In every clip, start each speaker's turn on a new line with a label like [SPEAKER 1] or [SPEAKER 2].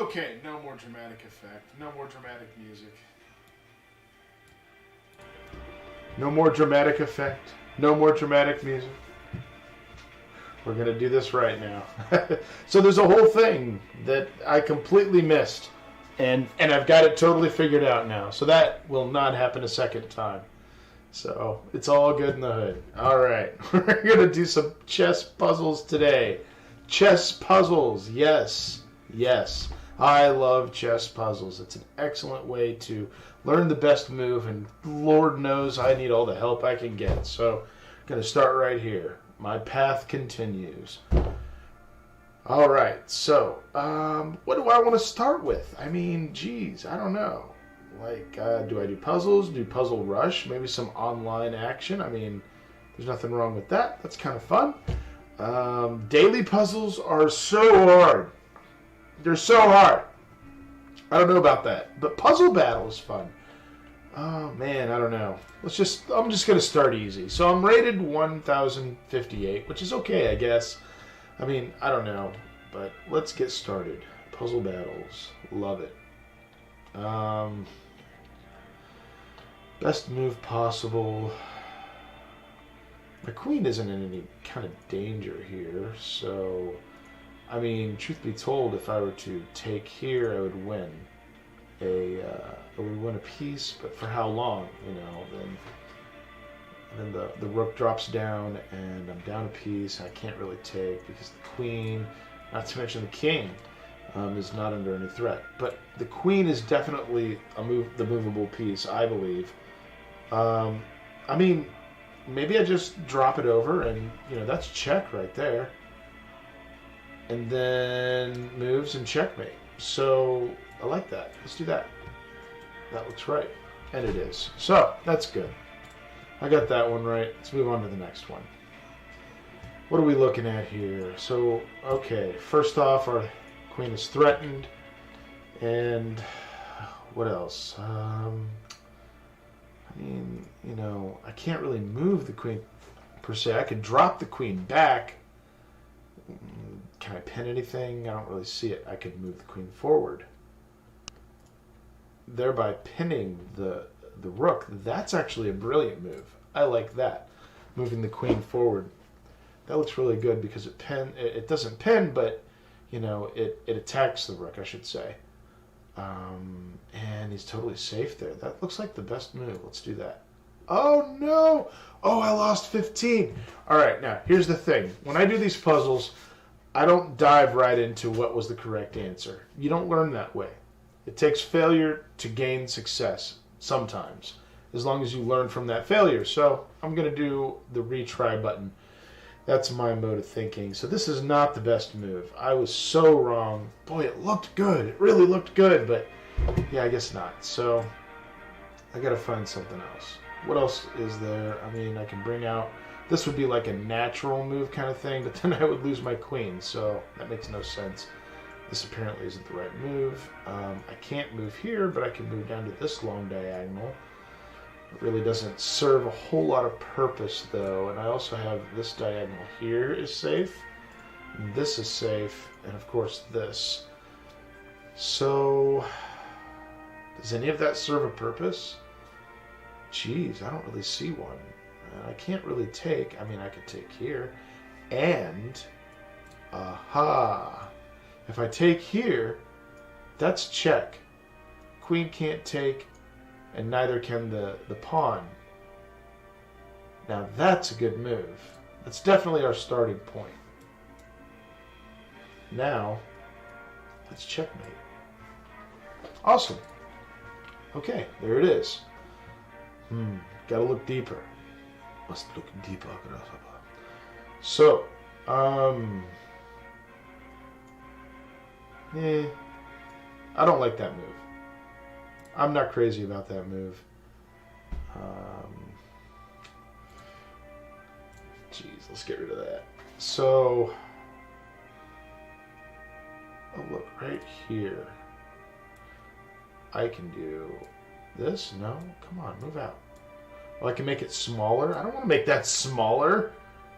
[SPEAKER 1] Okay, no more dramatic effect. No more dramatic music. No more dramatic effect. No more dramatic music. We're going to do this right now. So there's a whole thing that I completely missed. And I've got it totally figured out now. So that will not happen a second time. So it's all good in the hood. All right. We're going to do some chess puzzles today. Chess puzzles. Yes. Yes. I love chess puzzles. It's an excellent way to learn the best move. And Lord knows I need all the help I can get. So I'm going to start right here. My path continues. All right, so what do I want to start with? I mean, geez, I don't know. Like, do I do puzzles? Do Puzzle Rush? Maybe some online action? I mean, there's nothing wrong with that. That's kind of fun. Daily puzzles are so hard. They're so hard. I don't know about that. But Puzzle Battle is fun. Oh, man, I don't know. I'm just going to start easy. So I'm rated 1058, which is okay, I guess. I mean, I don't know, but let's get started. Puzzle battles. Love it. Best move possible. My queen isn't in any kind of danger here, so... I mean, truth be told, if I were to take here, I would win. I would win a piece, but for how long, you know? Then the rook drops down, and I'm down a piece. I can't really take because the queen, not to mention the king, is not under any threat. But the queen is definitely the movable piece, I believe. I mean, maybe I just drop it over, and you know that's check right there. And then moves and checkmate. So I like that. Let's do that. That looks right. And it is. So that's good. I got that one right. Let's move on to the next one. What are we looking at here? So, okay. First off, our queen is threatened. And what else? I mean, you know, I can't really move the queen per se. I could drop the queen back. Can I pin anything? I don't really see it. I could move the queen forward, thereby pinning the rook. That's actually a brilliant move. I like that. Moving the queen forward. That looks really good because it doesn't pin, but you know, it attacks the rook, I should say. And he's totally safe there. That looks like the best move. Let's do that. Oh no! Oh, I lost 15. All right, now here's the thing. When I do these puzzles, I don't dive right into what was the correct answer. You don't learn that way. It takes failure to gain success sometimes, as long as you learn from that failure. So I'm going to do the retry button. That's my mode of thinking. So this is not the best move. I was so wrong. Boy, it looked good. It really looked good, but yeah, I guess not. So I got to find something else. What else is there? I mean, I can bring out... This would be like a natural move kind of thing, but then I would lose my queen, so that makes no sense. This apparently isn't the right move. I can't move here, but I can move down to this long diagonal. It really doesn't serve a whole lot of purpose, though. And I also have this diagonal here is safe. And this is safe. And, of course, this. So, does any of that serve a purpose? Geez, I don't really see one. I can't really take. I mean, I could take here. And, aha. If I take here, that's check. Queen can't take, and neither can the pawn. Now that's a good move. That's definitely our starting point. Now, let's checkmate. Awesome. Okay, there it is. Gotta look deeper. Must look deeper. So, I don't like that move. I'm not crazy about that move. Geez, let's get rid of that. So, oh look, right here. I can do this. No, come on, move out. Well, I can make it smaller. I don't want to make that smaller.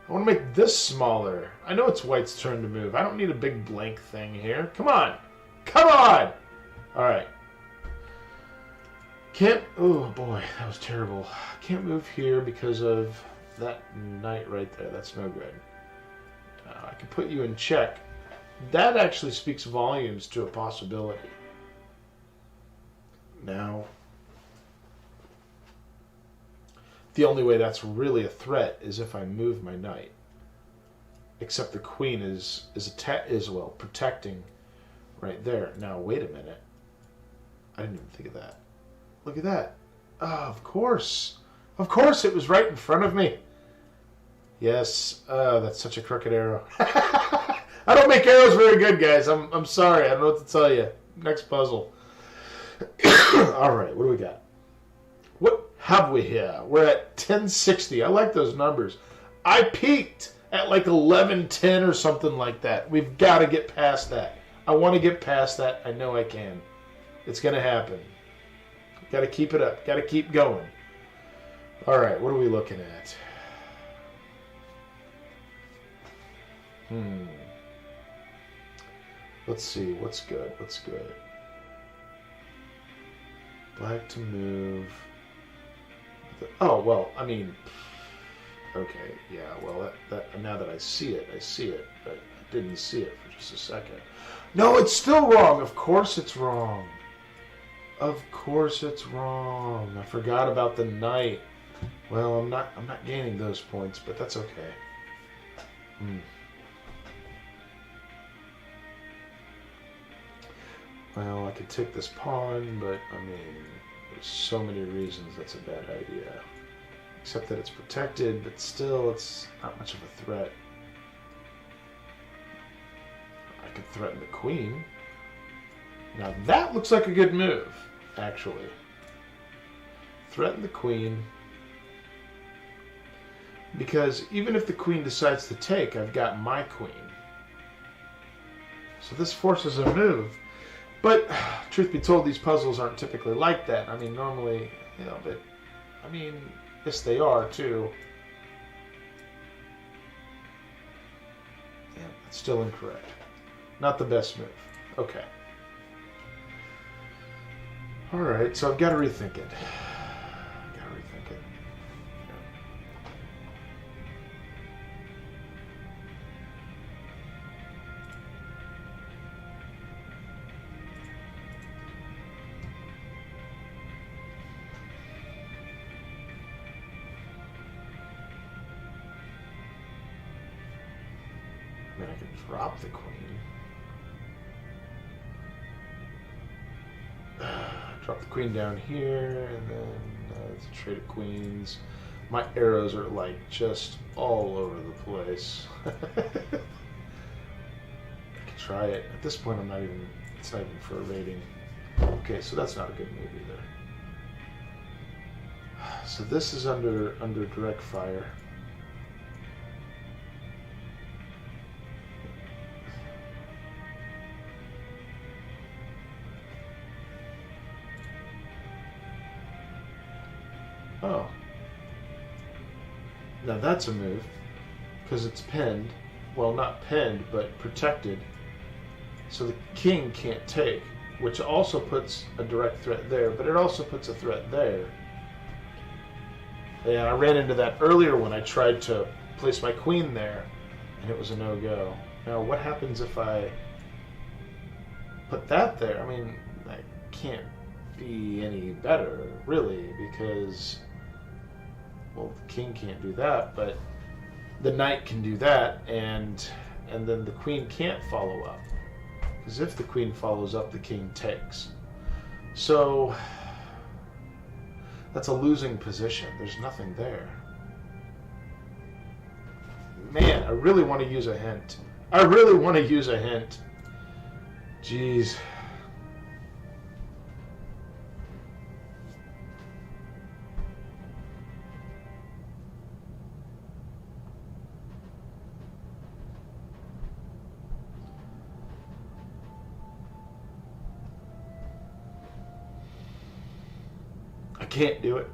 [SPEAKER 1] I want to make this smaller. I know it's white's turn to move. I don't need a big blank thing here. Come on. Come on! Alright. Can't... Oh, boy. That was terrible. Can't move here because of that knight right there. That's no good. I can put you in check. That actually speaks volumes to a possibility. Now, the only way that's really a threat is if I move my knight. Except the queen is protecting right there. Now, wait a minute. I didn't even think of that. Look at that. Oh, of course. Of course, it was right in front of me. Yes. Oh, that's such a crooked arrow. I don't make arrows very good, guys. I'm sorry. I don't know what to tell you. Next puzzle. All right, what do we got? What have we here? We're at 1060. I like those numbers. I peaked at like 1110 or something like that. We've got to get past that. I want to get past that. I know I can. It's going to happen. Got to keep it up. Got to keep going. All right, what are we looking at? Let's see. What's good? What's good? Black to move. Oh, well, I mean... Okay, yeah, well, that now that I see it, but I didn't see it for just a second. No, it's still wrong. Of course it's wrong. Of course it's wrong. I forgot about the knight. Well, I'm not gaining those points, but that's okay. Well, I could take this pawn, but I mean, there's so many reasons that's a bad idea. Except that it's protected, but still, it's not much of a threat. I could threaten the queen. Now that looks like a good move, actually. Threaten the queen. Because even if the queen decides to take, I've got my queen. So this forces a move. But, truth be told, these puzzles aren't typically like that. I mean, normally, you know, but, I mean, yes, they are, too. Yeah, it's still incorrect. Not the best move. Okay. Alright, so I've got to rethink it. I mean, I can drop the queen. Drop the queen down here, and then it's a trade of queens. My arrows are like just all over the place. I can try it. At this point, it's not even for a rating. Okay, so that's not a good move either. So this is under direct fire. Oh. Now that's a move, because it's pinned. Well, not pinned, but protected. So the king can't take, which also puts a direct threat there, but it also puts a threat there. And I ran into that earlier when I tried to place my queen there, and it was a no-go. Now, what happens if I put that there? I mean, that can't be any better, really, because... well, the king can't do that, but the knight can do that, and then the queen can't follow up. Because if the queen follows up, the king takes. So, that's a losing position. There's nothing there. Man, I really want to use a hint. I really want to use a hint. Jeez. I can't do it.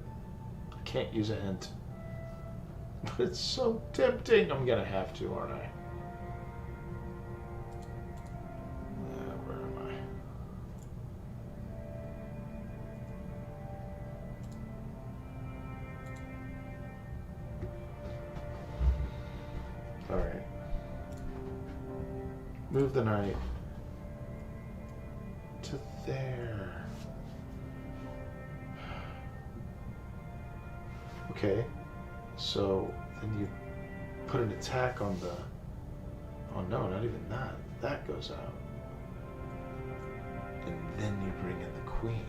[SPEAKER 1] I can't use a hint. But it's so tempting. I'm gonna have to, aren't I? Where am I? move the knight to there. Okay, so then you put an attack on the... Oh no, not even that. That goes out. And then you bring in the queen.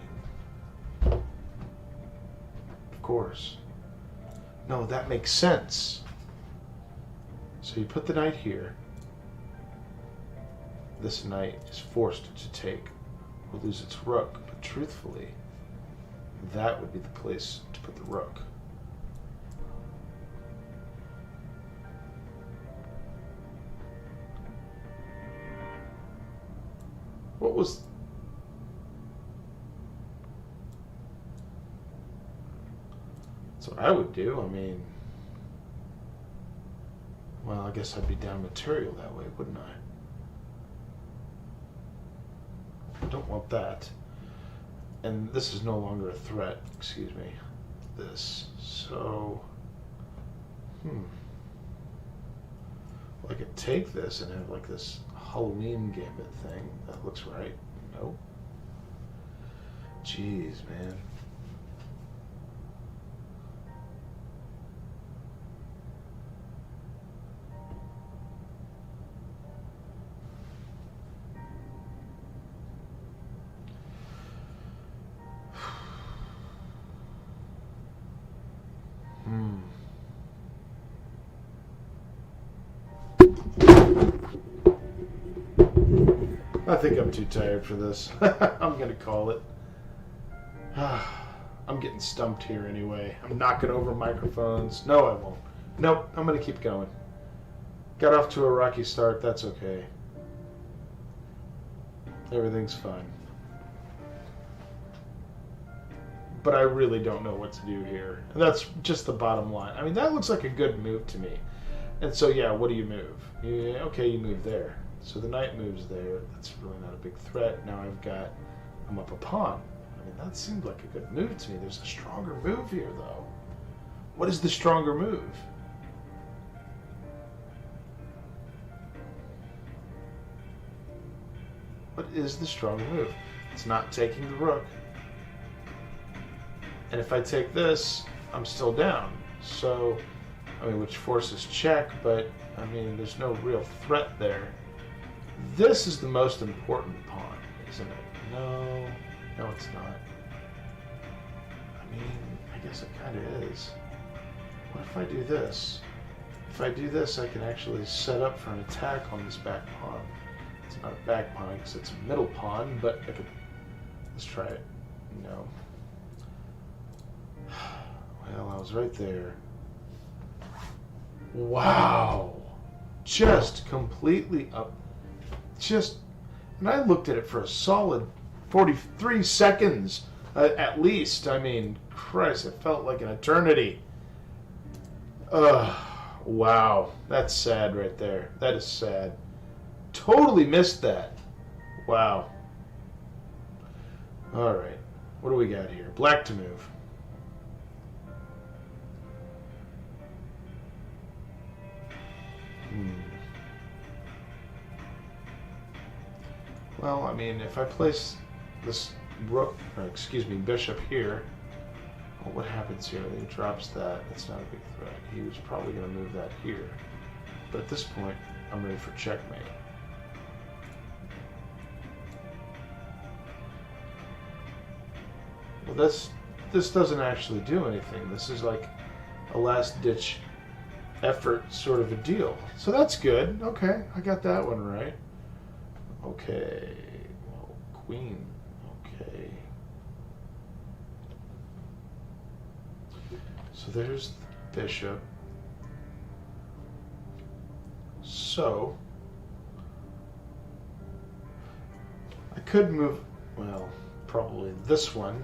[SPEAKER 1] Of course. No, that makes sense. So you put the knight here. This knight is forced to take or lose its rook. But truthfully, that would be the place to put the rook. What was... That's what I would do. I mean... Well, I guess I'd be down material that way, wouldn't I? I don't want that. And this is no longer a threat. Excuse me. This. So... Well, I could take this and have like this Halloween gambit thing. That looks right. Nope. Jeez, man. I think I'm too tired for this. I'm going to call it. I'm getting stumped here anyway. I'm knocking over microphones. No, I won't. Nope, I'm going to keep going. Got off to a rocky start. That's okay. Everything's fine. But I really don't know what to do here. And that's just the bottom line. I mean, that looks like a good move to me. And so, yeah, what do you move? Okay, you move there. So the knight moves there. That's really not a big threat. Now I'm up a pawn. I mean, that seemed like a good move to me. There's a stronger move here, though. What is the stronger move? What is the stronger move? It's not taking the rook. And if I take this, I'm still down. So, I mean, which forces check, but, I mean, there's no real threat there. This is the most important pawn, isn't it? No, it's not. I mean, I guess it kind of is. What if I do this? If I do this, I can actually set up for an attack on this back pawn. It's not a back pawn because it's a middle pawn, but I could... Let's try it. No. Well, I was right there. Wow. Just completely up. And I looked at it for a solid 43 seconds, at least. I mean, Christ, it felt like an eternity. Wow. That's sad right there. That is sad. Totally missed that. Wow. All right. What do we got here? Black to move. Well, I mean, if I place this bishop here, well, what happens here? He drops that. That's not a big threat. He was probably going to move that here. But at this point, I'm ready for checkmate. Well, this doesn't actually do anything. This is like a last-ditch effort sort of a deal. So that's good. Okay, I got that one right. Okay, well, queen, okay. So there's the bishop. So, I could move, well, probably this one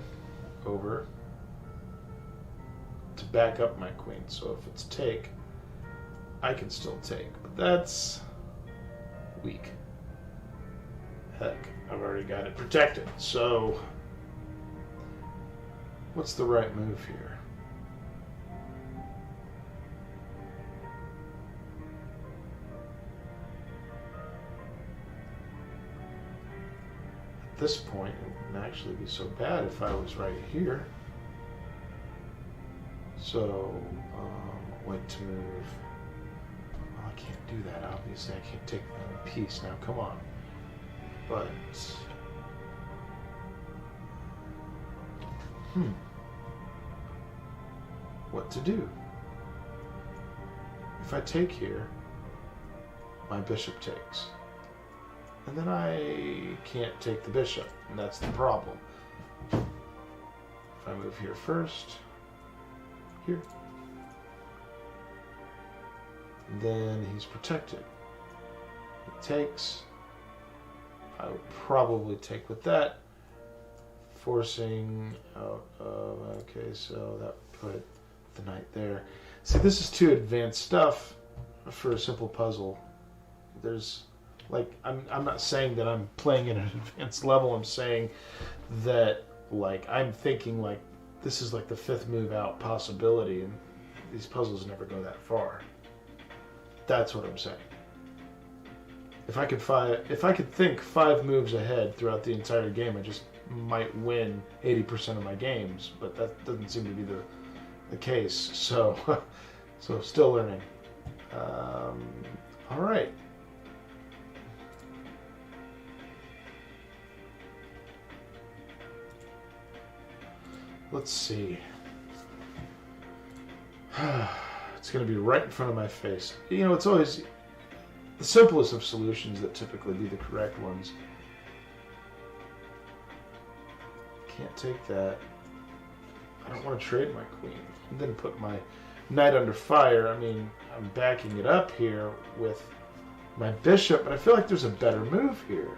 [SPEAKER 1] over to back up my queen. So if it's take, I can still take, but that's weak. Heck, I've already got it protected. So, what's the right move here? this point, it wouldn't actually be so bad if I was right here. So, wait to move. Well, I can't do that, obviously. I can't take one piece now. Come on. But... what to do? If I take here, my bishop takes. And then I can't take the bishop, and that's the problem. If I move here first, here, then he's protected. He takes. I would probably take with that, forcing out of, okay, so that would put the knight there. See, this is too advanced stuff for a simple puzzle. There's, like, I'm not saying that I'm playing at an advanced level. I'm saying that, like, I'm thinking, like, this is like the 5th move out possibility, and these puzzles never go that far. That's what I'm saying. If I could think 5 moves ahead throughout the entire game, I just might win 80% of my games, but that doesn't seem to be the case. So, so still learning. All right. Let's see. It's going to be right in front of my face. You know, it's always the simplest of solutions that typically be the correct ones. Can't take that. I don't want to trade my queen and then put my knight under fire. I mean, I'm backing it up here with my bishop, but I feel like there's a better move here.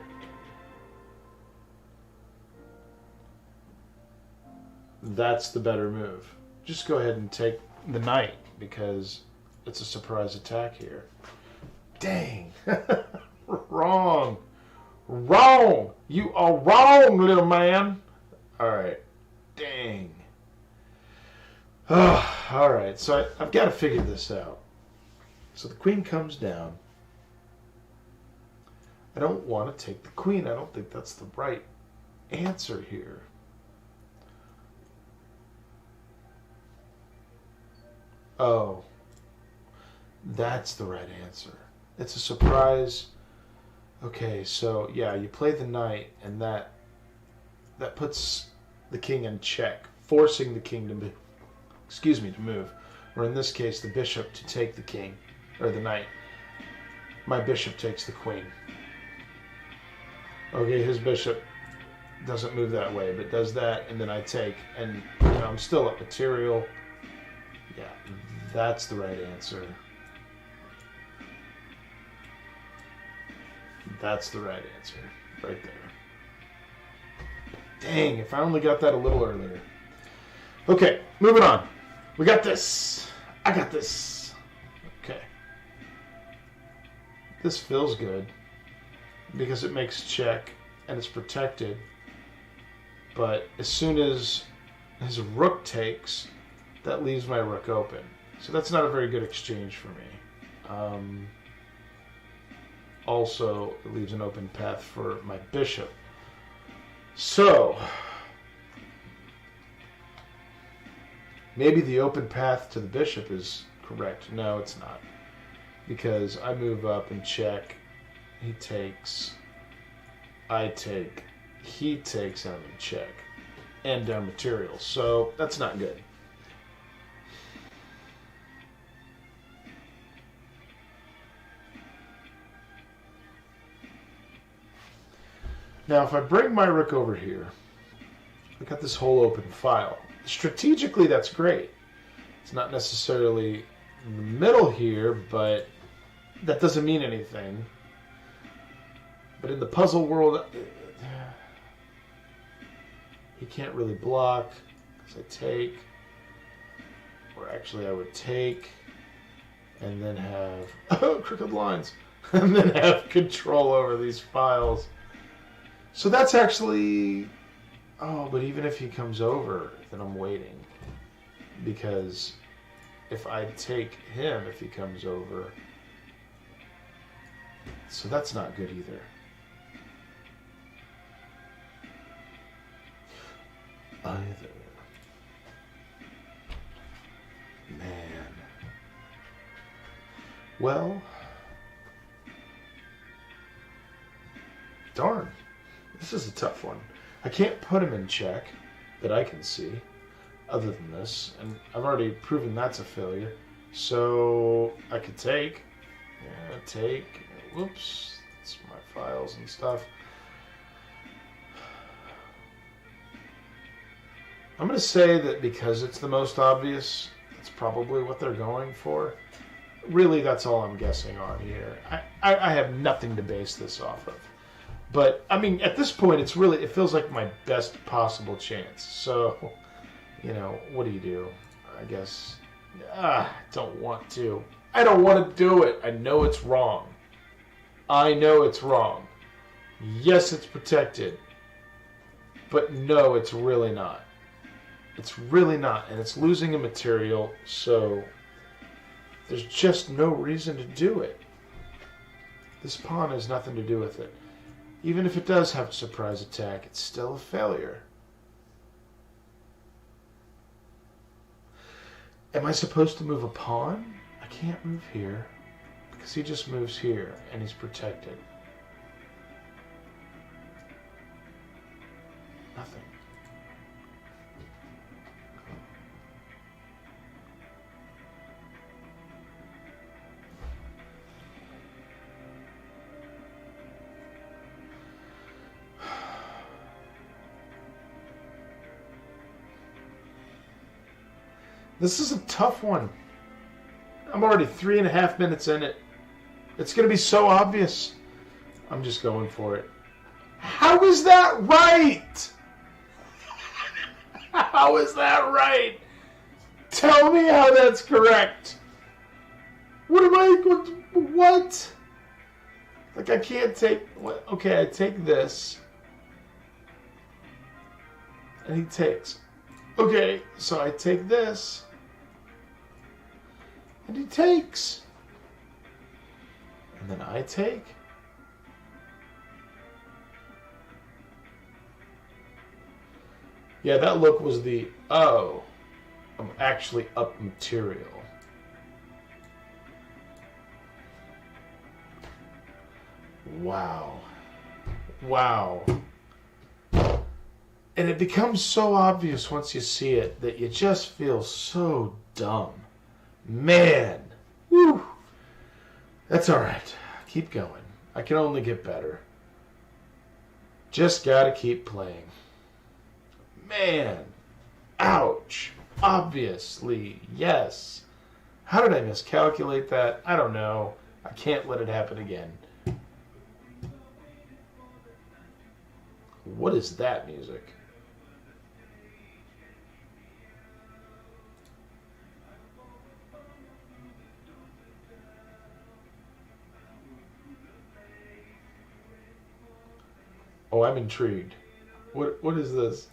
[SPEAKER 1] That's the better move. Just go ahead and take the knight because it's a surprise attack here. Dang. Wrong. Wrong. You are wrong, little man. All right. Dang. Oh, all right. So I've got to figure this out. So the queen comes down. I don't want to take the queen. I don't think that's the right answer here. Oh, that's the right answer. It's a surprise. Okay, so yeah, you play the knight, and that puts the king in check, forcing the king to move. Or in this case, the bishop to take the king, or the knight. My bishop takes the queen. Okay, his bishop doesn't move that way, but does that, and then I take, and you know, I'm still up material. Yeah, that's the right answer. That's the right answer. Right there. Dang, if I only got that a little earlier. Okay, moving on. We got this. I got this. Okay. This feels good because it makes check and it's protected. But as soon as his rook takes, that leaves my rook open. So that's not a very good exchange for me. Also, it leaves an open path for my bishop. So, maybe the open path to the bishop is correct. No, it's not. Because I move up and check. He takes. I take. He takes, and I'm in check. And down material. So, that's not good. Now, if I bring my rook over here, I got this whole open file. Strategically, that's great. It's not necessarily in the middle here, but that doesn't mean anything. But in the puzzle world, he can't really block because I take. Or actually, I would take and then have crooked lines, and then have control over these files. So that's actually, oh, but even if he comes over, then I'm waiting. Because if I take him, if he comes over, so that's not good either. either. Man. Well, darn. This is a tough one. I can't put him in check that I can see other than this, and I've already proven that's a failure. So I could take, whoops, that's my files and stuff. I'm going to say that because it's the most obvious, that's probably what they're going for. Really, that's all I'm guessing on here. I have nothing to base this off of. But, I mean, at this point, it feels like my best possible chance. So, you know, what do? I guess, I don't want to. I don't want to do it. I know it's wrong. I know it's wrong. Yes, it's protected. But no, it's really not. It's really not. And it's losing a material, so there's just no reason to do it. This pawn has nothing to do with it. Even if it does have a surprise attack, it's still a failure. Am I supposed to move a pawn? I can't move here because he just moves here and he's protected. Nothing. This is a tough one. I'm already 3.5 minutes in it. It's going to be so obvious. I'm just going for it. How is that right? How is that right? Tell me how that's correct. What? Like, I can't take... Okay, I take this. And he takes... Okay, so I take this, and he takes, and then I take. Yeah, that look was the, oh, I'm actually up material. Wow. Wow. And it becomes so obvious once you see it that you just feel so dumb. Man. Whew. That's all right. Keep going. I can only get better. Just gotta keep playing. Man. Ouch. Obviously. Yes. How did I miscalculate that? I don't know. I can't let it happen again. What is that music? Oh, I'm intrigued. What is this?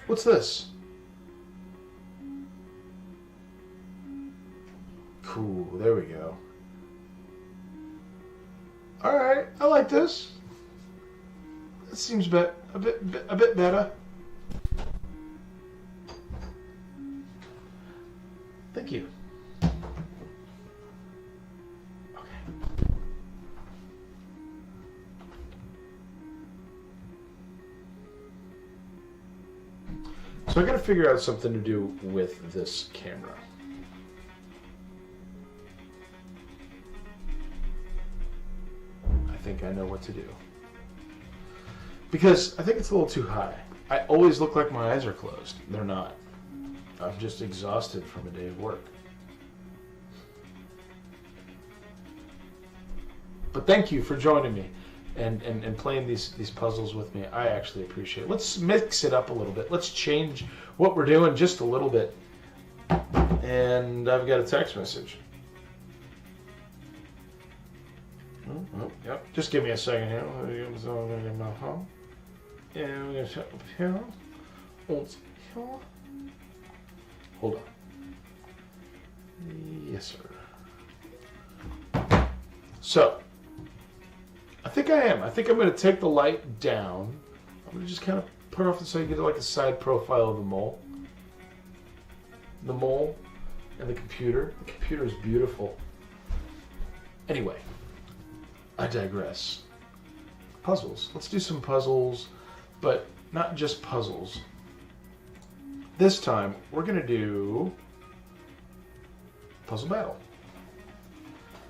[SPEAKER 1] What's this? Cool, there we go. All right, I like this. It seems a bit better. Thank you. Okay. So I got to figure out something to do with this camera. I think I know what to do. Because I think it's a little too high. I always look like my eyes are closed. They're not. I'm just exhausted from a day of work. But thank you for joining me and playing these puzzles with me. I actually appreciate it. Let's mix it up a little bit. Let's change what we're doing just a little bit. And I've got a text message. Oh, yep. Just give me a second here. Hold on. Yes, sir. So, I think I am. I think I'm going to take the light down. I'm going to just kind of put it off so you get like a side profile of the mole. The mole and the computer. The computer is beautiful. Anyway, I digress. Puzzles. Let's do some puzzles, but not just puzzles. This time, we're going to do puzzle battle.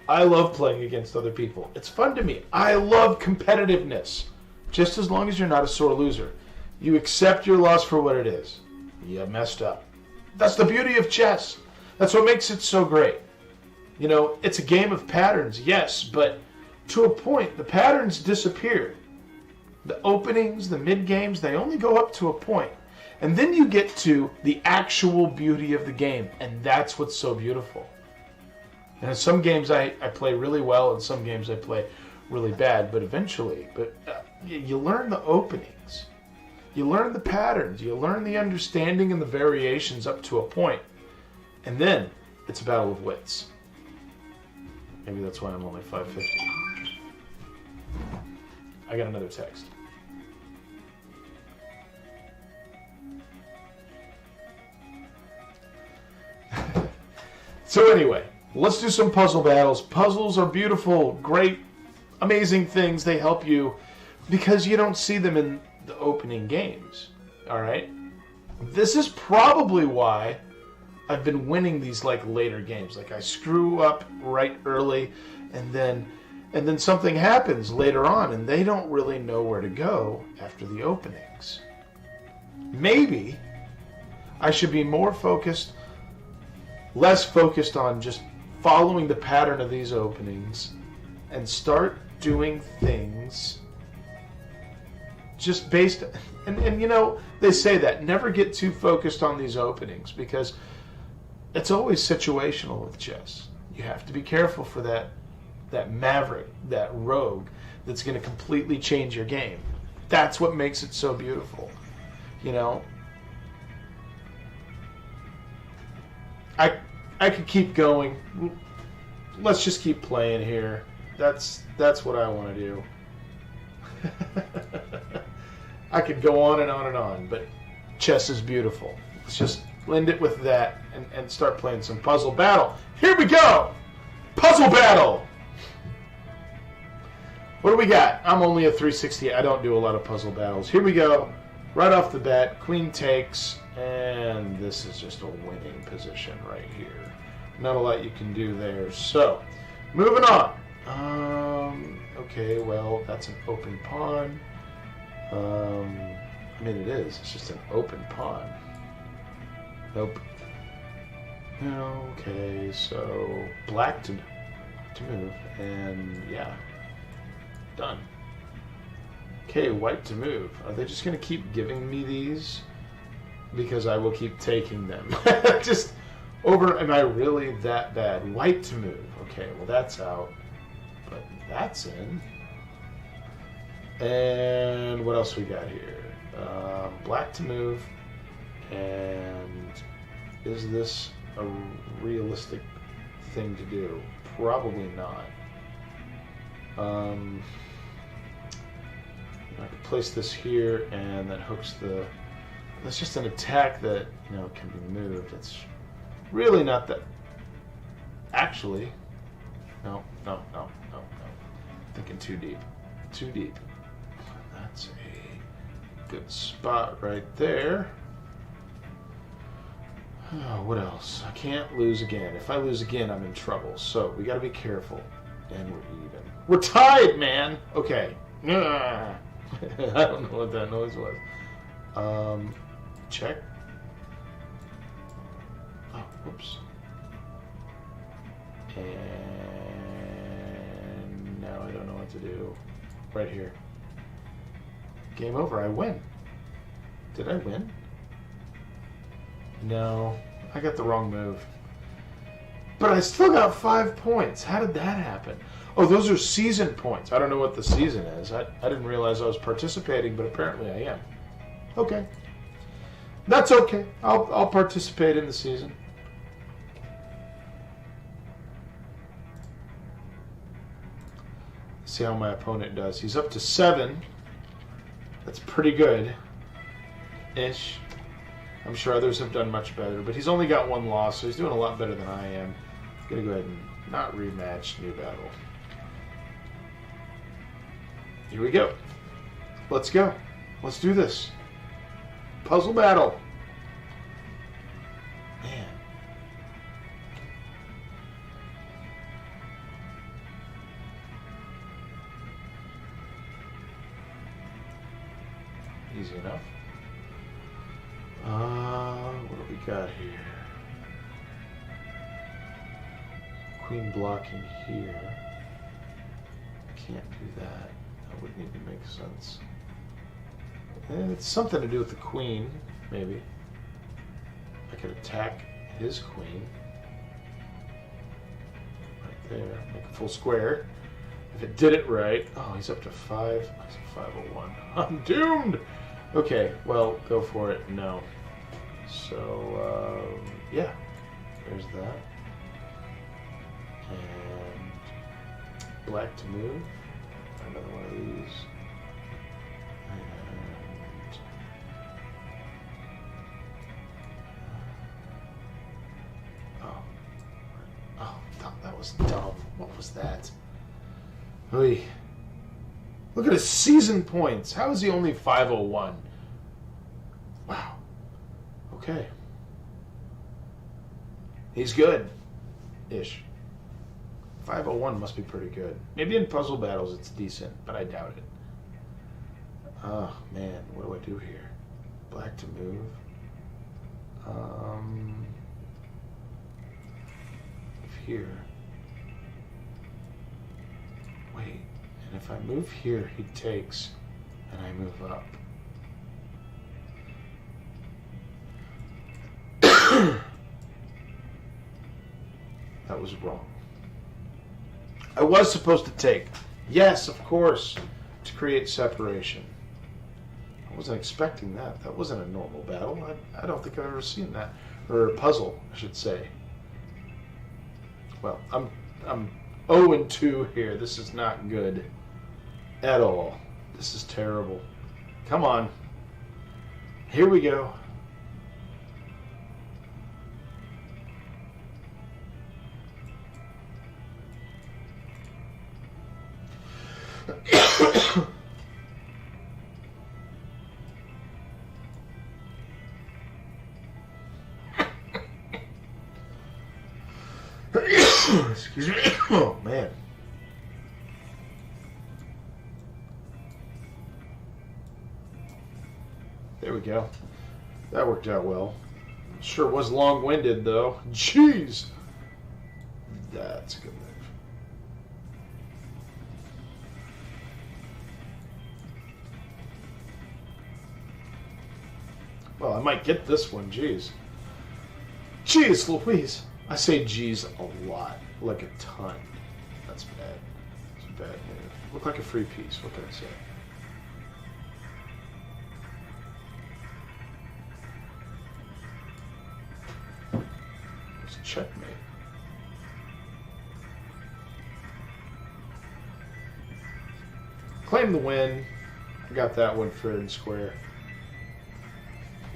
[SPEAKER 1] I love playing against other people. It's fun to me. I love competitiveness. Just as long as you're not a sore loser. You accept your loss for what it is. You messed up. That's the beauty of chess. That's what makes it so great. You know, it's a game of patterns, yes, but to a point, the patterns disappear. The openings, the mid-games, they only go up to a point. And then you get to the actual beauty of the game, and that's what's so beautiful. And in some games I play really well, and some games I play really bad, but eventually, you learn the openings. You learn the patterns. You learn the understanding and the variations up to a point. And then it's a battle of wits. Maybe that's why I'm only 550. I got another text. So anyway, let's do some puzzle battles. Puzzles are beautiful, great, amazing things. They help you because you don't see them in the opening games. All right? This is probably why I've been winning these like later games. Like I screw up right early and then something happens later on and they don't really know where to go after the openings. Maybe I should be less focused on just following the pattern of these openings and start doing things just based and you know, they say that never get too focused on these openings because it's always situational with chess. You have to be careful for that maverick, that rogue that's going to completely change your game. That's what makes it so beautiful. You know, I could keep going. Let's just keep playing here. That's what I want to do. I could go on and on and on, but chess is beautiful. Let's just blend it with that and start playing some puzzle battle. Here we go! Puzzle battle! What do we got? I'm only a 360. I don't do a lot of puzzle battles. Here we go. Right off the bat, queen takes, and this is just a winning position right here. Not a lot you can do there. So, moving on. Okay, well, that's an open pawn. I mean, it is. It's just an open pawn. Nope. Okay, so black to move, and yeah, done. Okay, white to move. Are they just going to keep giving me these? Because I will keep taking them. Just over, am I really that bad? White to move. Okay, well that's out. But that's in. And what else we got here? Black to move. And is this a realistic thing to do? Probably not. I could place this here, and that hooks the... That's just an attack that, you know, can be moved. It's really not that... Actually, no. Thinking too deep. Too deep. That's a good spot right there. Oh, what else? I can't lose again. If I lose again, I'm in trouble. So we got to be careful. And we're even. We're tied, man! Okay. I don't know what that noise was. Check. Oh, whoops. And now I don't know what to do. Right here. Game over. I win. Did I win? No. I got the wrong move. But I still got 5 points. How did that happen? Oh, those are season points. I don't know what the season is. I didn't realize I was participating, but apparently I am. Okay. That's okay. I'll participate in the season. See how my opponent does. He's up to 7. That's pretty good-ish. I'm sure others have done much better, but he's only got 1 loss, so he's doing a lot better than I am. I'm going to go ahead and not rematch New Battle. Here we go. Let's go. Let's do this. Puzzle battle. Man. Easy enough. What do we got here? Queen blocking here. Can't do that. That wouldn't even make sense. It's something to do with the queen, maybe. I could attack his queen. Right there. Make a full square. If it did it right. Oh, he's up to 5. That's a 501. I'm doomed! Okay, well, go for it. No. So, yeah. There's that. And black to move. Another one of these. And oh, that was dumb. What was that? Oy. Look at his season points. How is he only 501? Wow. Okay. He's good-ish. 501 must be pretty good. Maybe in puzzle battles it's decent, but I doubt it. Oh, man. What do I do here? Black to move. Here. Wait. And if I move here, he takes, and I move up. That was wrong. I was supposed to take. Yes, of course, to create separation. I wasn't expecting that. That wasn't a normal battle. I don't think I've ever seen that. Or a puzzle, I should say. Well, I'm 0-2 here. This is not good at all. This is terrible. Come on. Here we go. Excuse me. Oh, man. There we go. That worked out well. Sure was long-winded, though. Jeez. That's a good move. Well, I might get this one. Jeez. Jeez Louise. I say jeez a lot. Like a ton. That's bad. It's a bad move. Look like a free piece. What can I say? It's checkmate. Claim the win. I got that one fair and square.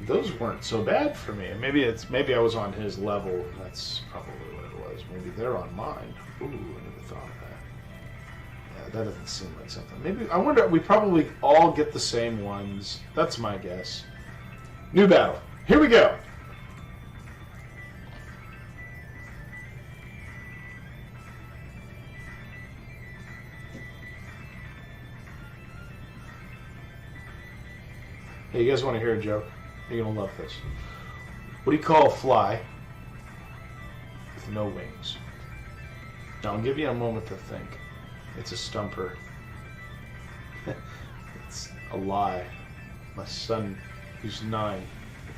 [SPEAKER 1] Those weren't so bad for me. Maybe I was on his level. That's probably what it was. Maybe they're on mine. Ooh, I never thought of that. Yeah, that doesn't seem like something. Maybe, I wonder, we probably all get the same ones. That's my guess. New battle. Here we go. Hey, you guys want to hear a joke? You're going to love this. What do you call a fly with no wings? Now, I'll give you a moment to think. It's a stumper. It's a lie. My son, who's 9,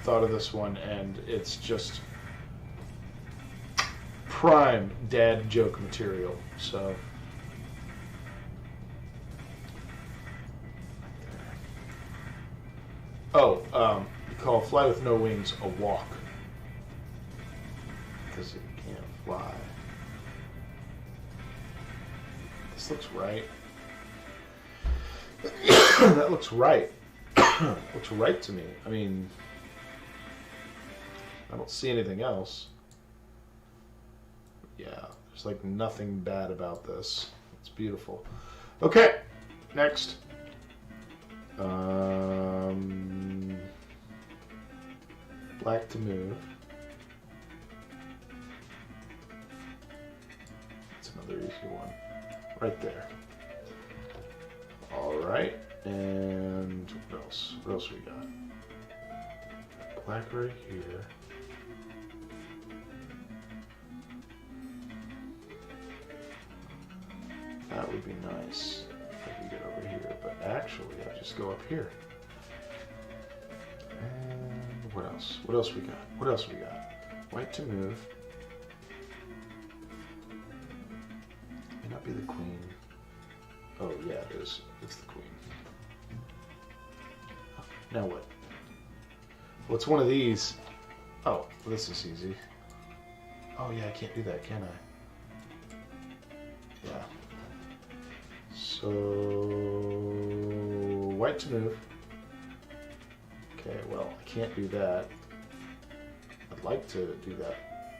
[SPEAKER 1] thought of this one, and it's just prime dad joke material. So, Oh, you call fly with no wings a walk. Because it can't fly. This looks right. That looks right. Looks right to me. I mean, I don't see anything else. Yeah, there's like nothing bad about this. It's beautiful. Okay, next. Black to move. That's another easy one. Right there. Alright, and what else? What else we got? Black right here. That would be nice if I could get over here, but actually I just go up here. And what else? What else we got? What else we got? White to move. May not be the queen. Oh yeah, it is. It's the queen. Now what? Well, it's one of these. Oh, this is easy. Oh yeah, I can't do that, can I? Yeah. So, white to move. Okay, well, I can't do that. I'd like to do that.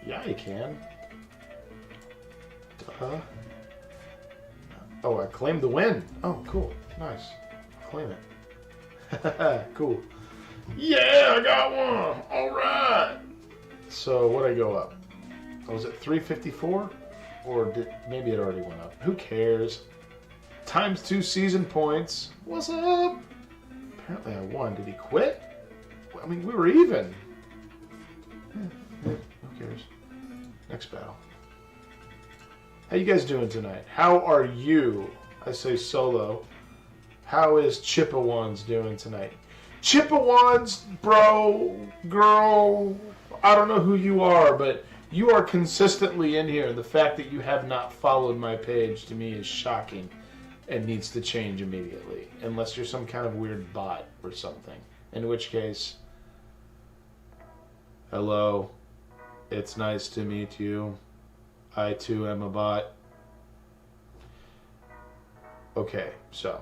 [SPEAKER 1] Yeah, you can. Duh. Oh, I claimed the win. Oh, cool. Nice. I'll claim it. Cool. Yeah, I got one. All right. So, what'd I go up? Oh, was it 354? Or maybe it already went up. Who cares? Times 2 season points. What's up? Apparently I won. Did he quit? I mean, we were even. Who cares? Next battle. How you guys doing tonight? How are you? I say solo. How is Chippewans doing tonight? Chippewans, bro, girl, I don't know who you are, but you are consistently in here. The fact that you have not followed my page to me is shocking and needs to change immediately. Unless you're some kind of weird bot or something. In which case, hello, it's nice to meet you. I too am a bot. Okay, so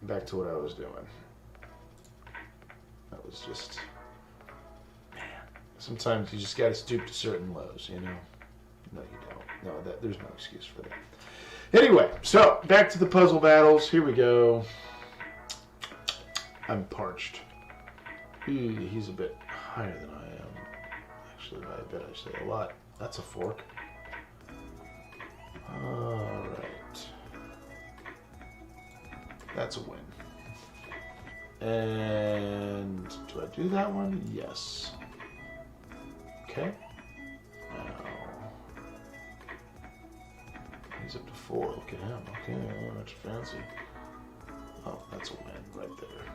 [SPEAKER 1] back to what I was doing. That was just, man. Sometimes you just gotta stoop to certain lows, you know. No, you don't. No, there's no excuse for that. Anyway, so back to the puzzle battles. Here we go. I'm parched. He's a bit higher than I am. Actually, I bet I say a lot. That's a fork. Alright. That's a win. And do I do that one? Yes. Okay. Now he's up to 4. Look at him. Okay, that's fancy. Oh, that's a win right there.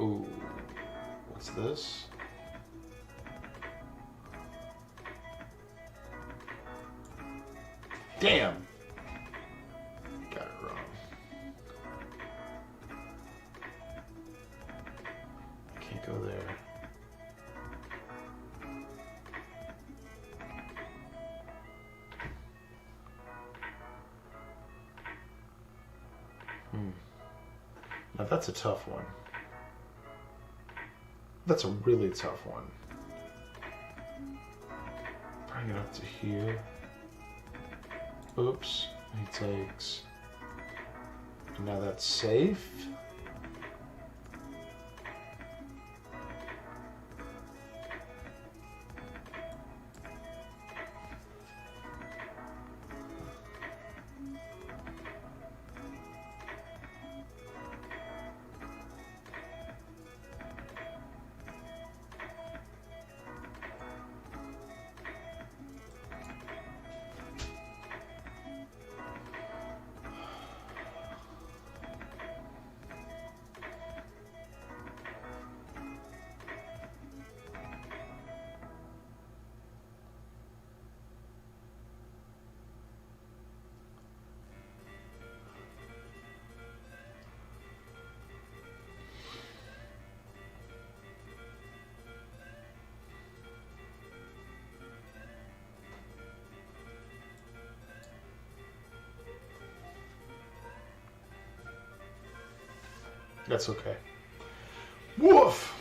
[SPEAKER 1] Ooh, what's this? Damn! Got it wrong. I can't go there. Now that's a tough one. That's a really tough one. Bring it up to here. Oops, he takes. Now that's safe. That's okay. Woof!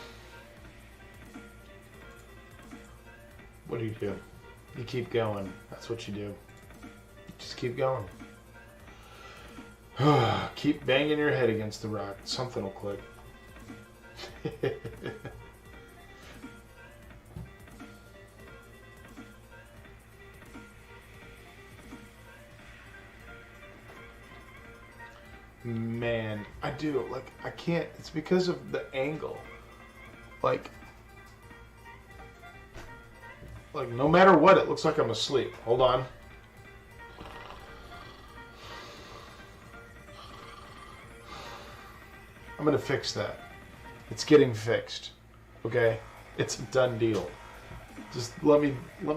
[SPEAKER 1] What do? You keep going. That's what you do. Just keep going. Keep banging your head against the rock. Something will click. Man, I do. Like, I can't. It's because of the angle. Like, no matter what, it looks like I'm asleep. Hold on. I'm going to fix that. It's getting fixed. Okay? It's a done deal. Just let me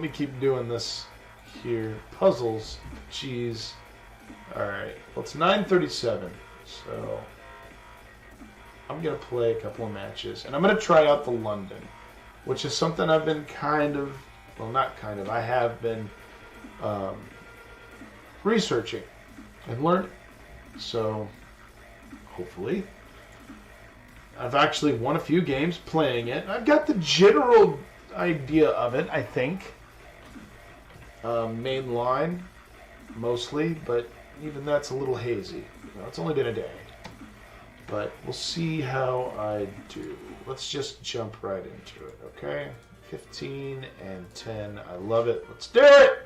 [SPEAKER 1] keep doing this here. Puzzles. Jeez. Alright. Well, it's 9:37. So I'm going to play a couple of matches. And I'm going to try out the London, which is something I've been I have been researching and learning. So hopefully I've actually won a few games playing it. I've got the general idea of it, I think. Main line, mostly, but even that's a little hazy. You know, it's only been a day. But we'll see how I do. Let's just jump right into it, okay? 15 and 10. I love it. Let's do it!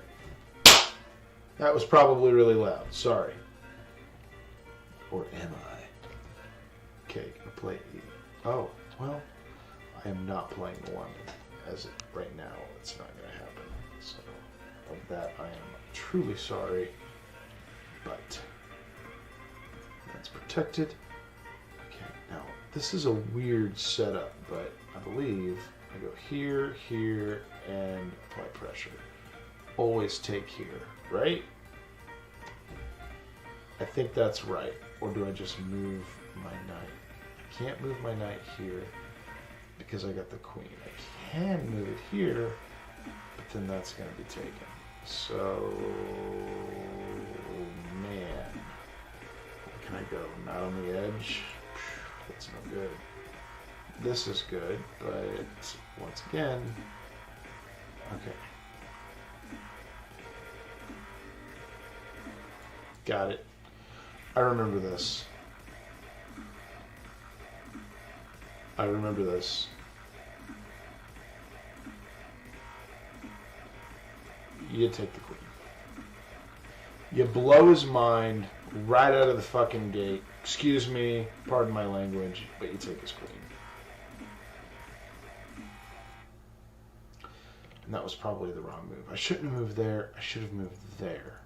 [SPEAKER 1] That was probably really loud. Sorry. Or am I? Okay, gonna play E. Oh, well, I am not playing the London. As it right now, it's not gonna happen. So, of that, I am truly sorry. But that's protected. Okay, now this is a weird setup, but I believe I go here, here, and apply pressure. Always take here, right? I think that's right. Or do I just move my knight? I can't move my knight here because I got the queen. I can move it here, but then that's going to be taken. So, man. Where can I go? Not on the edge. That's no good. This is good, but once again, okay. Got it. I remember this. I remember this. You take the queen. You blow his mind right out of the fucking gate. Excuse me, pardon my language, but you take his queen. And that was probably the wrong move. I shouldn't have moved there. I should have moved there.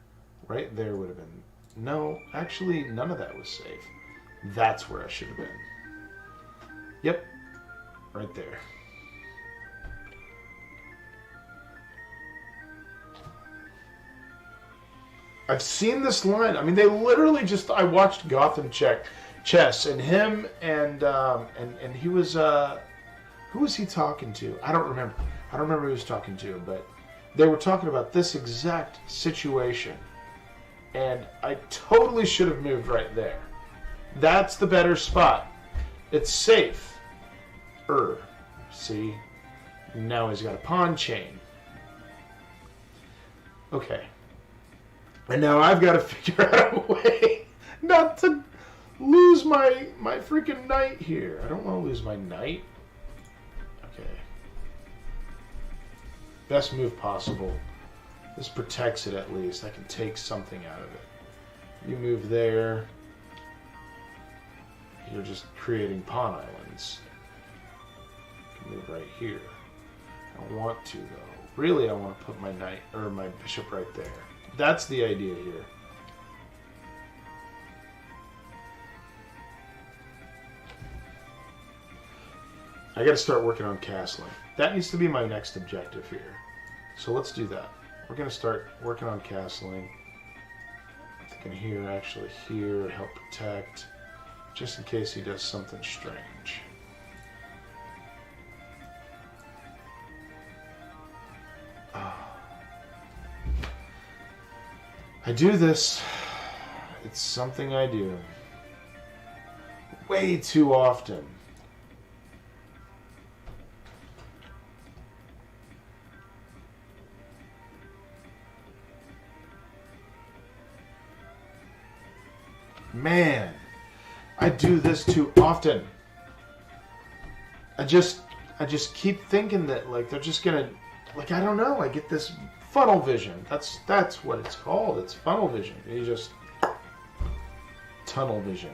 [SPEAKER 1] Right there would have been... No, actually, none of that was safe. That's where I should have been. Yep. Right there. I've seen this line. I mean, they literally just... I watched Gotham Chess, and him and he was... who was he talking to? I don't remember. I don't remember who he was talking to, but they were talking about this exact situation. And I totally should have moved right there. That's the better spot. It's safe. See? Now he's got a pawn chain. Okay. And now I've got to figure out a way not to lose my freaking knight here. I don't want to lose my knight. Okay. Best move possible. This protects it at least. I can take something out of it. You move there. You're just creating pawn islands. You can move right here. I don't want to, though. Really, I want to put my knight or my bishop right there. That's the idea here. I got to start working on castling. That needs to be my next objective here. So let's do that. We're going to start working on castling. I'm thinking here, actually here, help protect, just in case he does something strange. I do this. It's something I do. way too often. Man, I do this too often. I just keep thinking that like they're just gonna, like, I don't know. I get this funnel vision. That's what it's called. It's funnel vision. You just tunnel vision.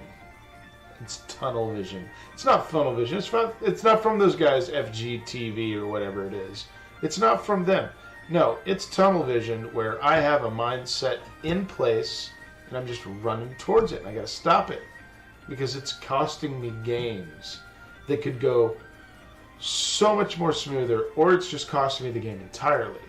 [SPEAKER 1] It's tunnel vision. It's not funnel vision. It's not from those guys FGTV or whatever it is. It's not from them. No, it's tunnel vision where I have a mindset in place and I'm just running towards it and I gotta stop it because it's costing me games that could go so much more smoother, or it's just costing me the game entirely.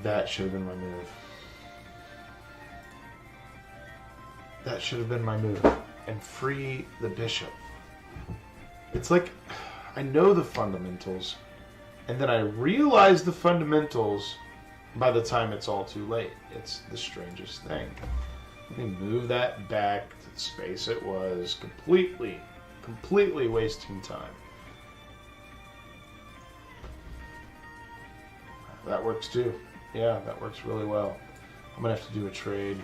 [SPEAKER 1] That should have been my move. That should have been my move. And free the bishop. It's like, I know the fundamentals, and then I realize the fundamentals by the time it's all too late. It's the strangest thing. Let me move that back to the space it was. Completely wasting time. That works too. Yeah, that works really well. I'm going to have to do a trade.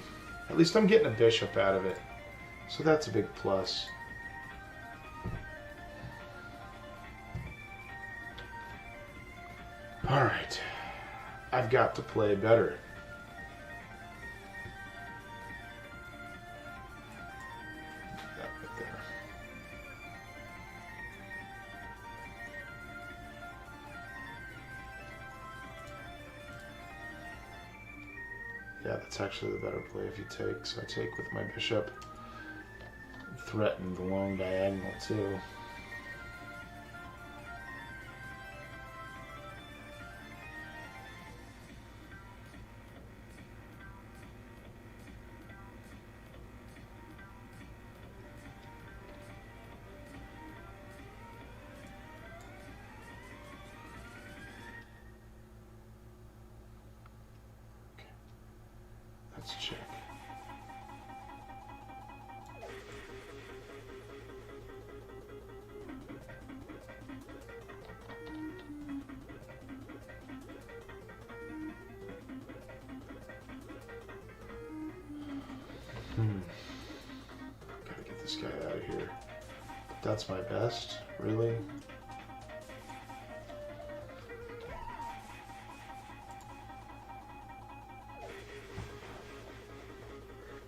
[SPEAKER 1] At least I'm getting a bishop out of it. So that's a big plus. Alright. I've got to play better. That right there. Yeah, that's actually the better play if you take. So I take with my bishop. Threaten the long diagonal too. Let's check. Gotta get this guy out of here. That's my best, really?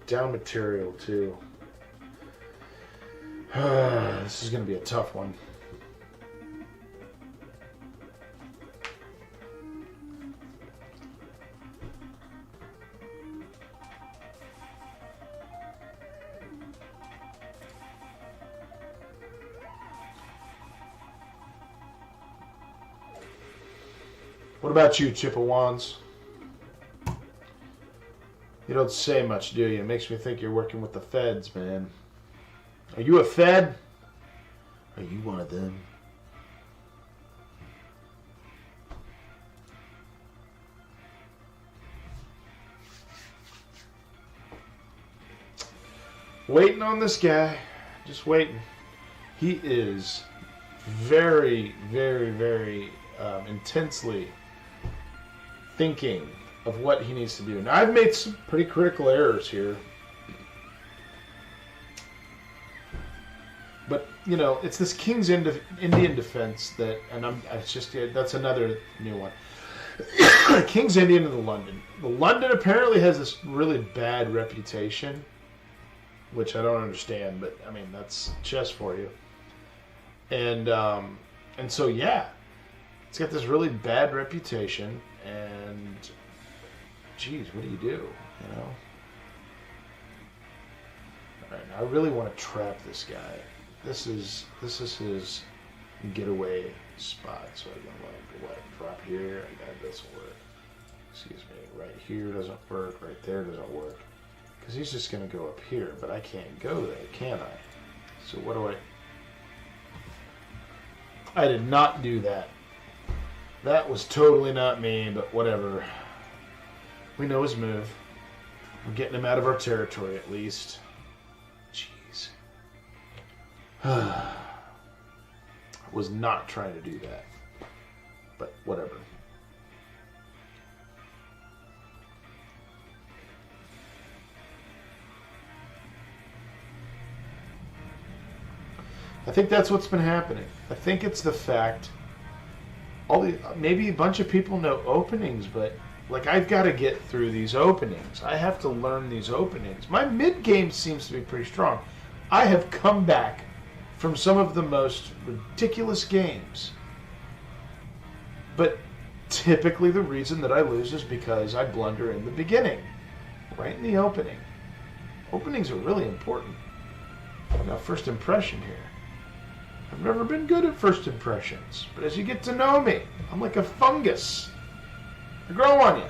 [SPEAKER 1] Down material too. This is going to be a tough one. What about you, Chippewans? You don't say much, do you? It makes me think you're working with the feds, man. Are you a fed? Are you one of them? Waiting on this guy. Just waiting. He is very, very, very intensely thinking of what he needs to do. Now, I've made some pretty critical errors here. But, you know, it's this King's Indian defense that, and that's another new one. King's Indian of the London. The London apparently has this really bad reputation, which I don't understand, but, I mean, that's chess for you. And so, yeah, it's got this really bad reputation, and geez, what do you do? You know? All right, now I really want to trap this guy. This is his getaway spot. So I'm gonna let him drop here. That doesn't work. Excuse me. Right here doesn't work. Right there doesn't work. Because he's just gonna go up here, but I can't go there, can I? So what do I did not do that. That was totally not me, but whatever. We know his move. We're getting him out of our territory at least. Jeez. I was not trying to do that. But whatever. I think that's what's been happening. I think it's the fact maybe a bunch of people know openings, but like I've got to get through these openings. I have to learn these openings. My mid game seems to be pretty strong. I have come back from some of the most ridiculous games. But typically the reason that I lose is because I blunder in the beginning, right in the opening. Openings are really important. Now, first impression here. I've never been good at first impressions, but as you get to know me, I'm like a fungus. I grow on you.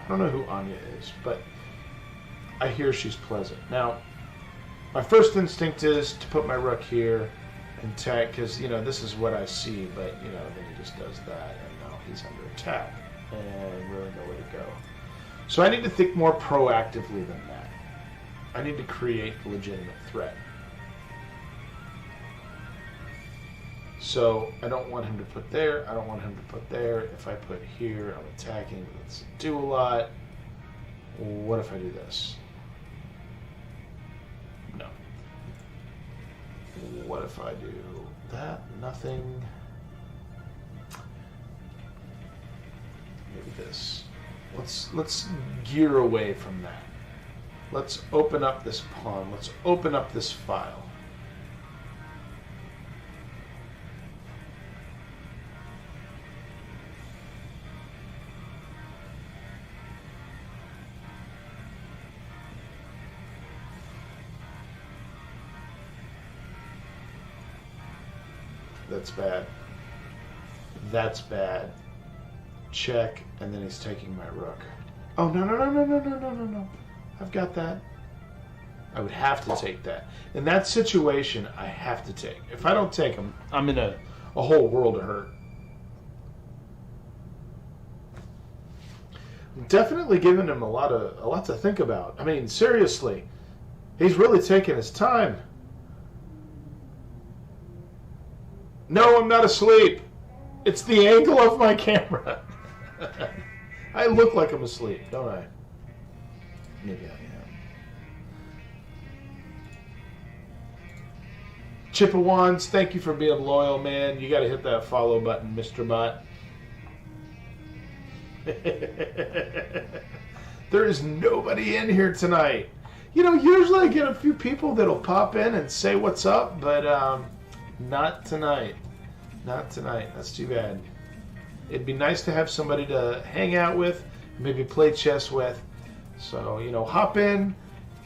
[SPEAKER 1] I don't know who Anya is, but I hear she's pleasant. Now, my first instinct is to put my rook here and attack, because, this is what I see, but, then he just does that, and now he's under attack, and really nowhere to go. So I need to think more proactively than that. I need to create a legitimate threat. So I don't want him to put there. I don't want him to put there. If I put here, I'm attacking. Let's do a lot. What if I do this? No. What if I do that? Nothing. Maybe this. Let's gear away from that. Let's open up this pawn. Let's open up this file. That's bad. That's bad. Check, and then he's taking my rook. Oh, no. I've got that. I would have to take that. In that situation, I have to take. If I don't take him, I'm in a whole world of hurt. I'm definitely giving him a lot to think about. I mean, seriously. He's really taking his time. No, I'm not asleep. It's the angle of my camera. I look like I'm asleep, don't I? Maybe I am. Chippawans, thank you for being loyal, man. You got to hit that follow button, Mr. Bot. There is nobody in here tonight. Usually I get a few people that'll pop in and say what's up, but not tonight. Not tonight. That's too bad. It'd be nice to have somebody to hang out with, maybe play chess with. So, hop in.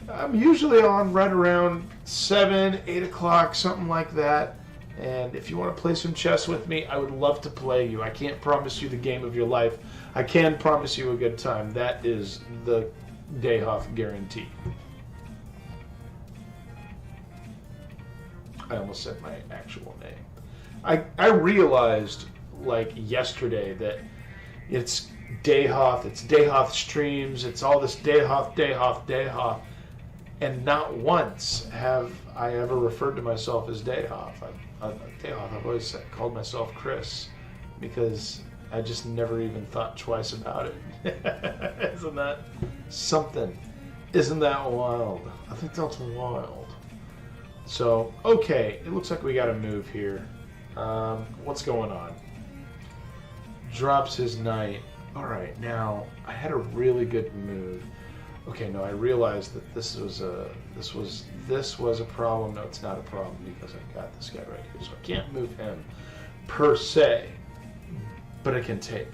[SPEAKER 1] I'm usually on right around 7, 8 o'clock, something like that. And if you want to play some chess with me, I would love to play you. I can't promise you the game of your life. I can promise you a good time. That is the Dayhoff guarantee. I almost said my actual name. I realized, like, yesterday that it's Dayhoff, it's Dayhoff streams, it's all this Dayhoff, and not once have I ever referred to myself as Dayhoff. I've always called myself Chris, because I just never even thought twice about it. Isn't that something? Isn't that wild? I think that's wild. So, okay, it looks like we got a move here. What's going on? Drops his knight. All right, now I had a really good move. Okay, no, I realized that this was a problem. No, it's not a problem because I've got this guy right here, so I can't move him per se, but I can take.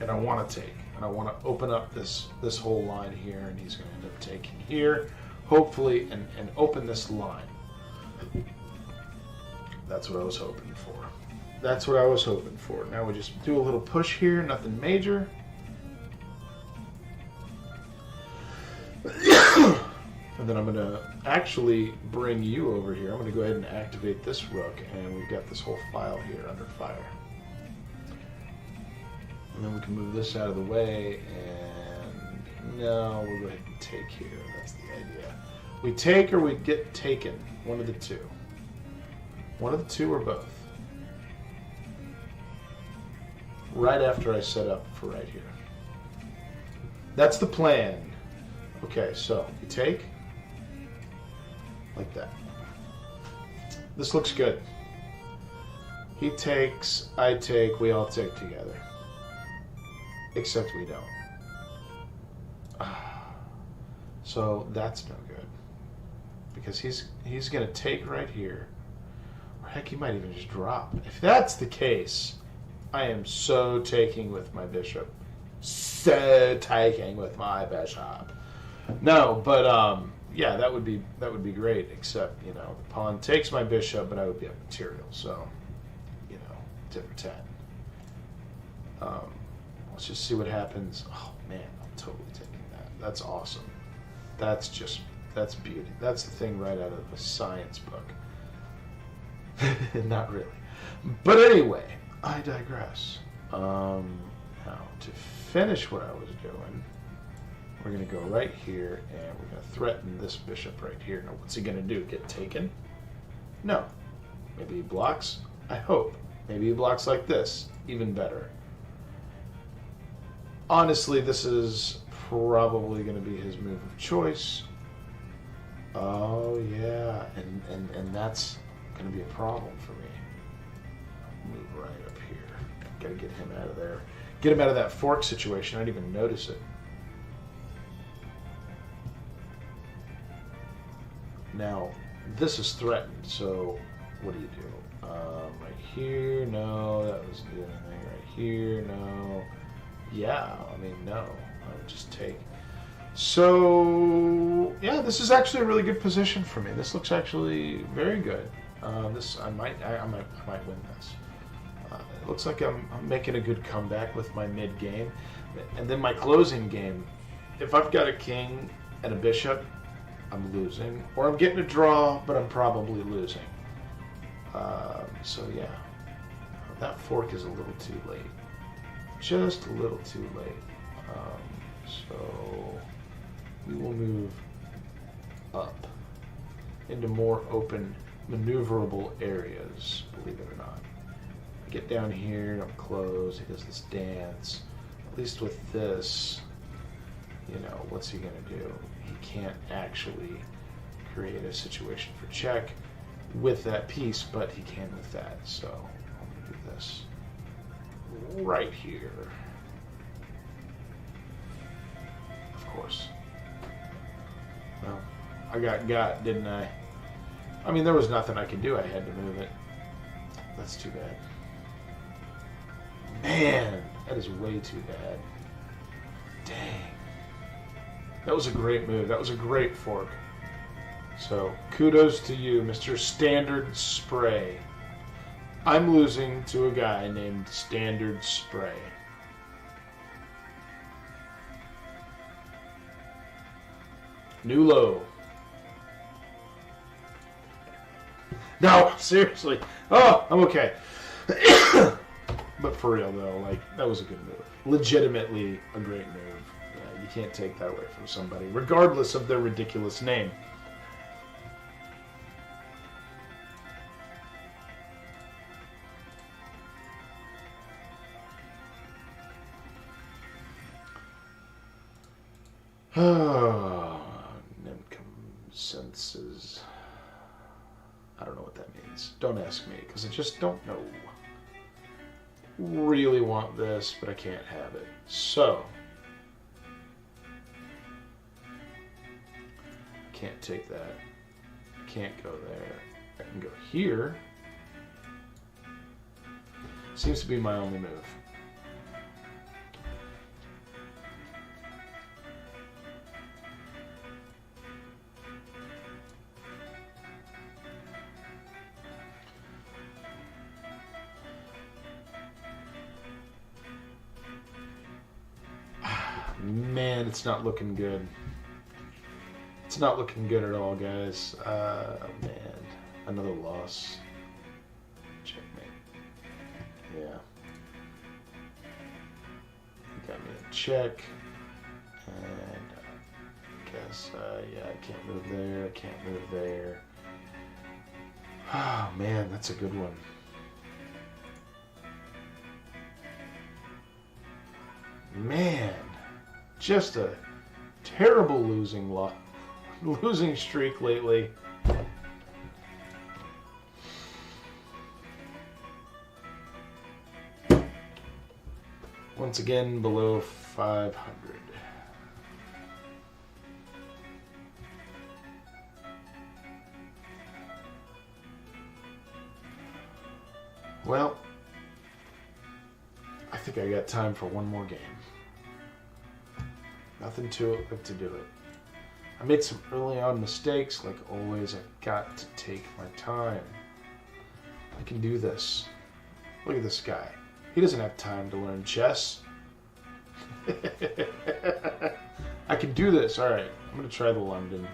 [SPEAKER 1] and I want to take. And I want to open up this whole line here, and he's going to end up taking here, hopefully, and open this line. That's what I was hoping for. That's what I was hoping for. Now we just do a little push here, nothing major. And then I'm going to actually bring you over here. I'm going to go ahead and activate this rook, and we've got this whole file here under fire. And then we can move this out of the way, and no, we'll go ahead and take here. That's the idea. We take or we get taken. One of the two. One of the two or both. Right after I set up for right here. That's the plan. Okay, so you take. Like that. This looks good. He takes, I take, we all take together. Except we don't. So that's no good. Because he's going to take right here. Or heck, he might even just drop. If that's the case, I am so taking with my bishop. So taking with my bishop. No, but yeah, that would be great. Except, you know, the pawn takes my bishop, but I would be up material. So, you know, different 10. Let's just see what happens. Oh man, I'm totally taking that. That's awesome. That's beauty. That's the thing right out of a science book. Not really. But anyway, I digress. Now, to finish what I was doing, we're going to go right here, and we're going to threaten this bishop right here. Now, what's he going to do? Get taken? No. Maybe he blocks? I hope. Maybe he blocks like this. Even better. Honestly, this is probably going to be his move of choice. Oh, yeah. And that's going to be a problem for me. Move right up here. Got to get him out of there. Get him out of that fork situation. I didn't even notice it. Now, this is threatened, so what do you do? Right here, no. That doesn't do anything. Right here, no. Yeah, I mean, no. I would just take. So, yeah, this is actually a really good position for me. This looks actually very good. I might win this. It looks like I'm making a good comeback with my mid game, and then my closing game. If I've got a king and a bishop, I'm losing, or I'm getting a draw, but I'm probably losing. So yeah, that fork is a little too late, just a little too late. So we will move up into more open, maneuverable areas. Believe it or not, I get down here and I'm close. He does this dance. At least with this, you know, what's he gonna do? He can't actually create a situation for check with that piece, but he can with that. So I'm gonna do this right here. Of course. Well, I got, didn't I? I mean, there was nothing I could do. I had to move it. That's too bad. Man, that is way too bad. Dang. That was a great move. That was a great fork. So, kudos to you, Mr. Standard Spray. I'm losing to a guy named Standard Spray. New low. No, seriously. Oh, I'm okay. But for real, though, like, that was a good move. Legitimately a great move. Yeah, you can't take that away from somebody, regardless of their ridiculous name. Senses. I don't know what that means. Don't ask me, because I just don't know. Really want this, but I can't have it. So, can't take that. Can't go there. I can go here. Seems to be my only move. man, it's not looking good. It's not looking good at all, guys. Man, another loss. Checkmate. Yeah. Got me a check. And I guess, yeah, I can't move there. I can't move there. Oh, man, that's a good one. Man, just a terrible losing streak lately. Once again, below 500. Well, I think I got time for one more game. Nothing to it but to do it. I made some early on mistakes. Like always, I've got to take my time. I can do this. Look at this guy. He doesn't have time to learn chess. I can do this. All right, I'm going to try the London.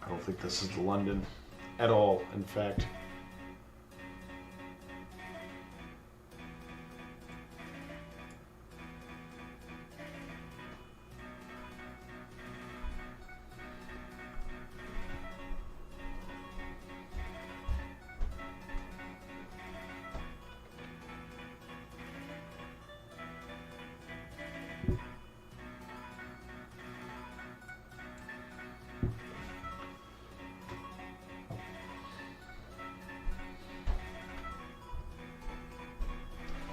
[SPEAKER 1] I don't think this is the London at all, in fact.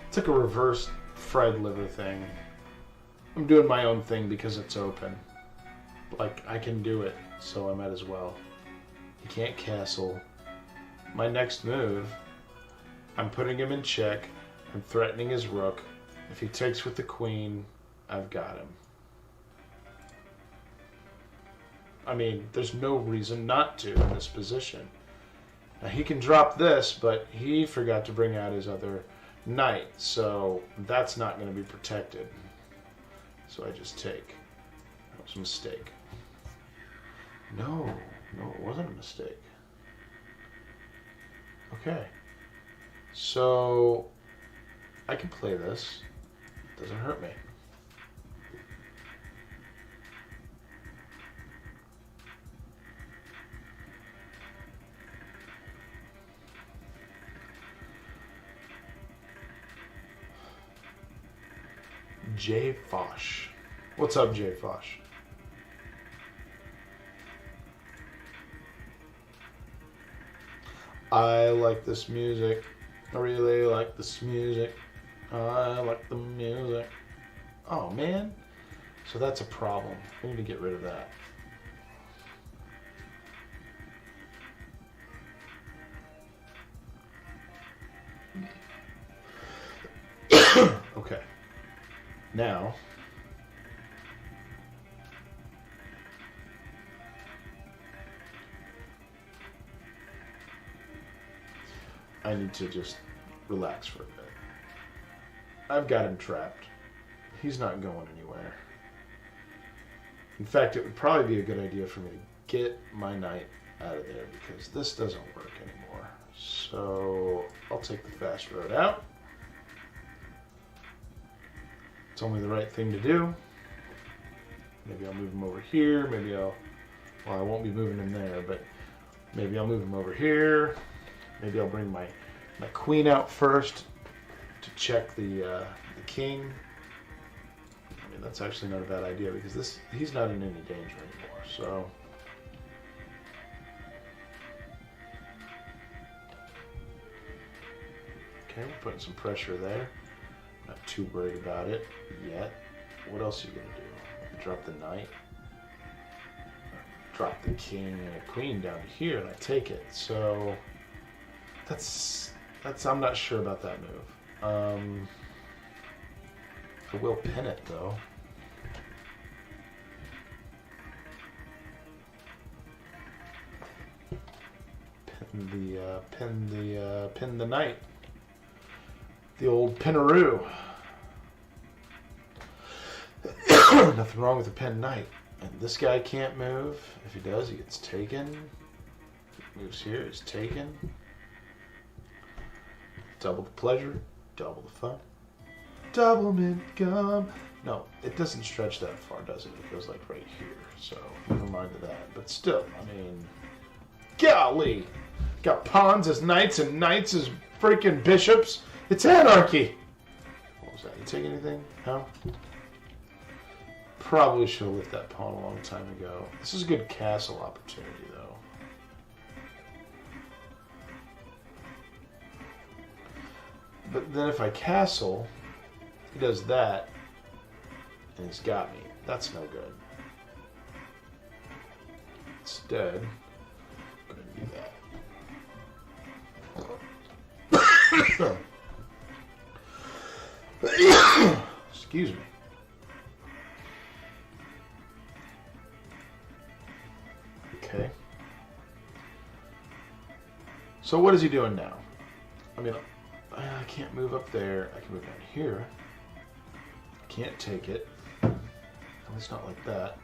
[SPEAKER 1] It's like a reverse fried liver thing. I'm doing my own thing because it's open. Like, I can do it, so I might as well. He can't castle. My next move, I'm putting him in check. I'm threatening his rook. If he takes with the queen, I've got him. I mean, there's no reason not to in this position. Now, he can drop this, but he forgot to bring out his other knight, so that's not going to be protected. So I just take. That was a mistake. No, it wasn't a mistake. Okay. So I can play this. It doesn't hurt me. Jay Fosh. What's up, Jay Fosh? I like this music. I really like this music. I like the music. Oh, man. So that's a problem. I need to get rid of that. Okay. Now, I need to just relax for a bit. I've got him trapped. He's not going anywhere. In fact, it would probably be a good idea for me to get my knight out of there because this doesn't work anymore. So I'll take the fast road out. It's only the right thing to do. Maybe I'll move him over here. Maybe well, I won't be moving him there, but maybe I'll move him over here. Maybe I'll bring my queen out first to check the king. I mean, that's actually not a bad idea because he's not in any danger anymore. So okay, we're putting some pressure there. Not too worried about it yet. What else are you gonna do? Drop the knight, drop the king and a queen down to here, and I take it. So that's I'm not sure about that move. I will pin it, though. Pin the knight. The old pinaroo. Nothing wrong with a pin knight. And this guy can't move. If he does, he gets taken. If he moves here, he's taken. Double the pleasure, double the fun. Double mint gum. No, it doesn't stretch that far, does it? It goes like right here. So never mind that. But still, I mean, golly. Got pawns as knights and knights as freaking bishops. It's anarchy. What was that? You take anything? No? Probably should have left that pawn a long time ago. This is a good castle opportunity, though. But then if I castle, he does that, and he's got me. That's no good. Instead, I'm going to do that. Excuse me. Okay. So what is he doing now? I mean, I can't move up there. I can move down here. I can't take it. At least not like that.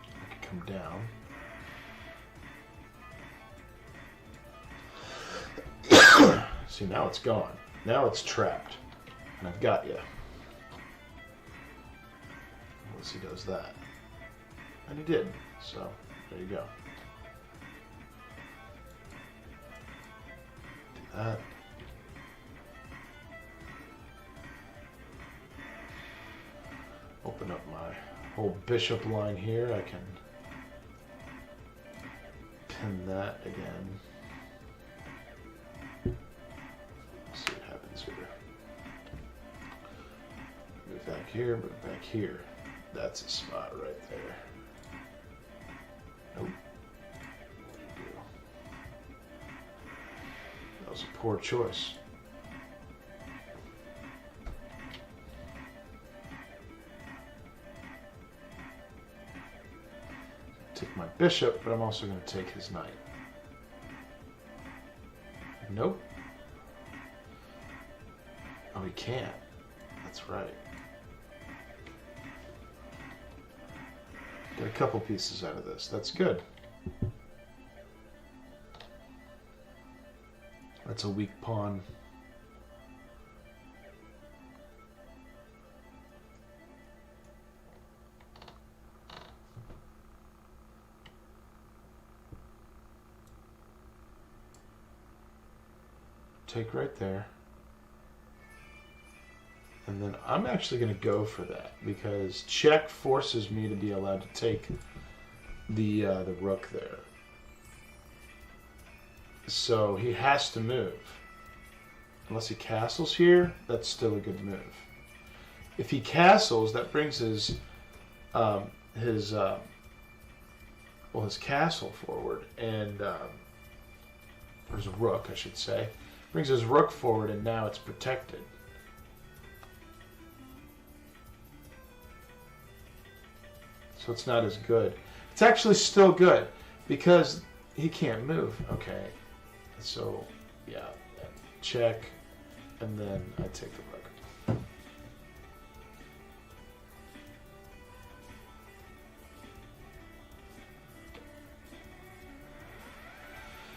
[SPEAKER 1] I can come down. See, now it's gone. Now it's trapped. And I've got you. Unless he does that. And he did. So, there you go. Do that. Open up my whole bishop line here. I can pin that again. See what happens here. Move back here, move back here. That's a spot right there. Nope. That was a poor choice. Take my bishop, but I'm also going to take his knight. Nope. Oh, he can't. That's right. Get a couple pieces out of this. That's good. That's a weak pawn. Take right there. And then I'm actually going to go for that because check forces me to be allowed to take the rook there. So he has to move. Unless he castles here, that's still a good move. If he castles, that brings his castle forward, and or his rook, I should say, brings his rook forward, and now it's protected. So it's not as good. It's actually still good because he can't move. Okay. So, yeah. Check. And then I take the rook.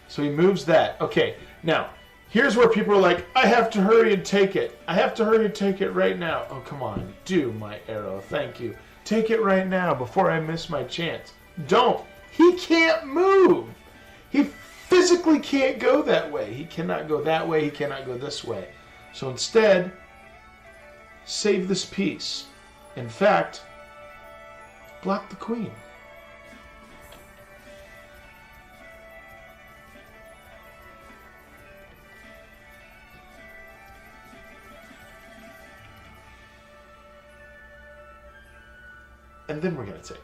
[SPEAKER 1] So he moves that. Okay. Now, here's where people are like, I have to hurry and take it. I have to hurry and take it right now. Oh, come on. Do, my arrow. Thank you. Take it right now before I miss my chance. Don't. He can't move. He physically can't go that way. He cannot go that way. He cannot go this way. So instead, save this piece. In fact, block the queen. And then we're going to take.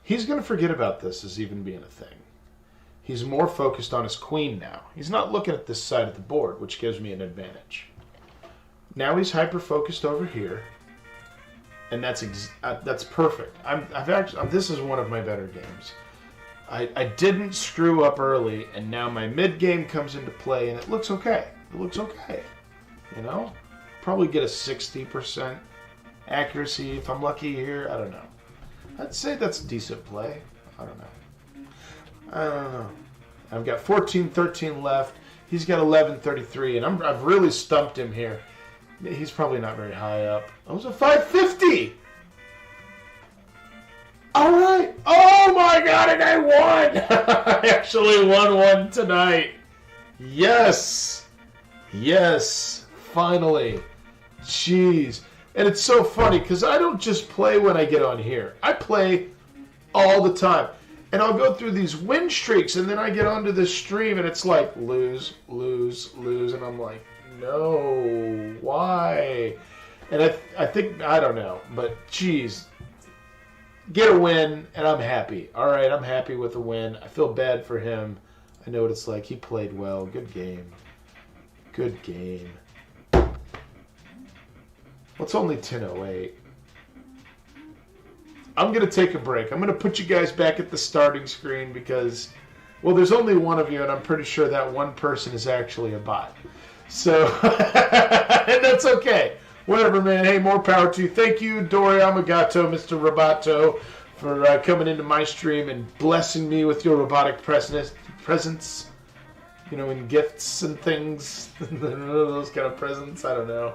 [SPEAKER 1] He's going to forget about this as even being a thing. He's more focused on his queen now. He's not looking at this side of the board, which gives me an advantage. Now he's hyper-focused over here. And that's perfect. This is one of my better games. I didn't screw up early, and now my mid-game comes into play, and it looks okay. It looks okay. You know? Probably get a 60% accuracy if I'm lucky here. I don't know. I'd say that's decent play. I don't know. I've got 14-13 left. He's got 11-33, and I've really stumped him here. He's probably not very high up. That was a 550! All right. Oh my God, and I won! I actually won one tonight. Yes. Yes. Finally. Jeez. And it's so funny because I don't just play when I get on here. I play all the time. And I'll go through these win streaks, and then I get onto this stream, and it's like lose, lose, lose. And I'm like, no, why? And I think, I don't know. But, geez. Get a win, and I'm happy. All right, I'm happy with a win. I feel bad for him. I know what it's like. He played well. Good game. Good game. Well, it's only 10:08. I'm going to take a break. I'm going to put you guys back at the starting screen because, well, there's only one of you, and I'm pretty sure that one person is actually a bot. So, and that's okay. Whatever, man. Hey, more power to you. Thank you, Dori Amagato, Mr. Roboto, for coming into my stream and blessing me with your robotic presence. You know, in gifts and things. Those kind of presents. I don't know.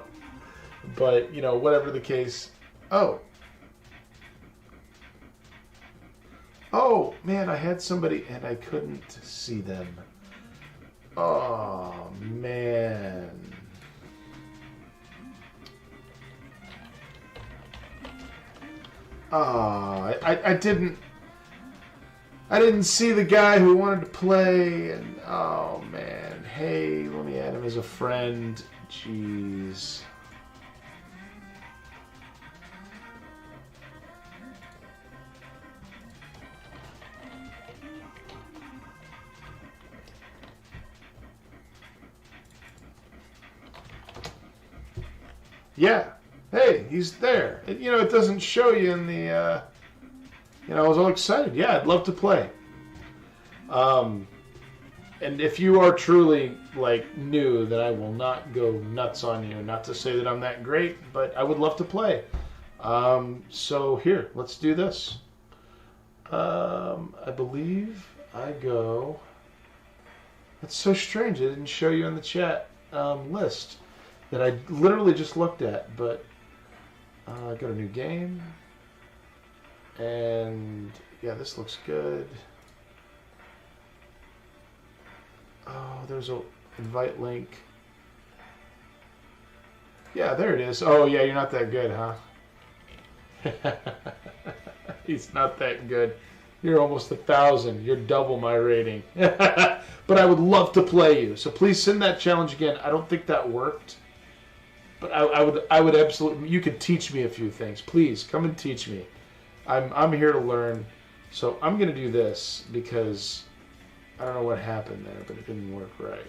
[SPEAKER 1] But, you know, whatever the case. Oh, man, I had somebody and I couldn't see them. Oh, man. Oh, I didn't see the guy who wanted to play, and oh man, hey, let me add him as a friend. Jeez. Yeah. Hey, he's there. It doesn't show you in the, I was all excited. Yeah, I'd love to play. And if you are truly, new, then I will not go nuts on you. Not to say that I'm that great, but I would love to play. So here, let's do this. I believe I go... That's so strange. It didn't show you in the chat list that I literally just looked at, but... I got a new game, and yeah, this looks good. Oh, there's a invite link. Yeah, there it is. Oh yeah, you're not that good, huh? He's not that good. You're almost 1,000. You're double my rating. But I would love to play you, so please send that challenge again. I don't think that worked. But I would absolutely. You could teach me a few things. Please come and teach me. I'm here to learn. So I'm gonna do this because I don't know what happened there, but it didn't work right.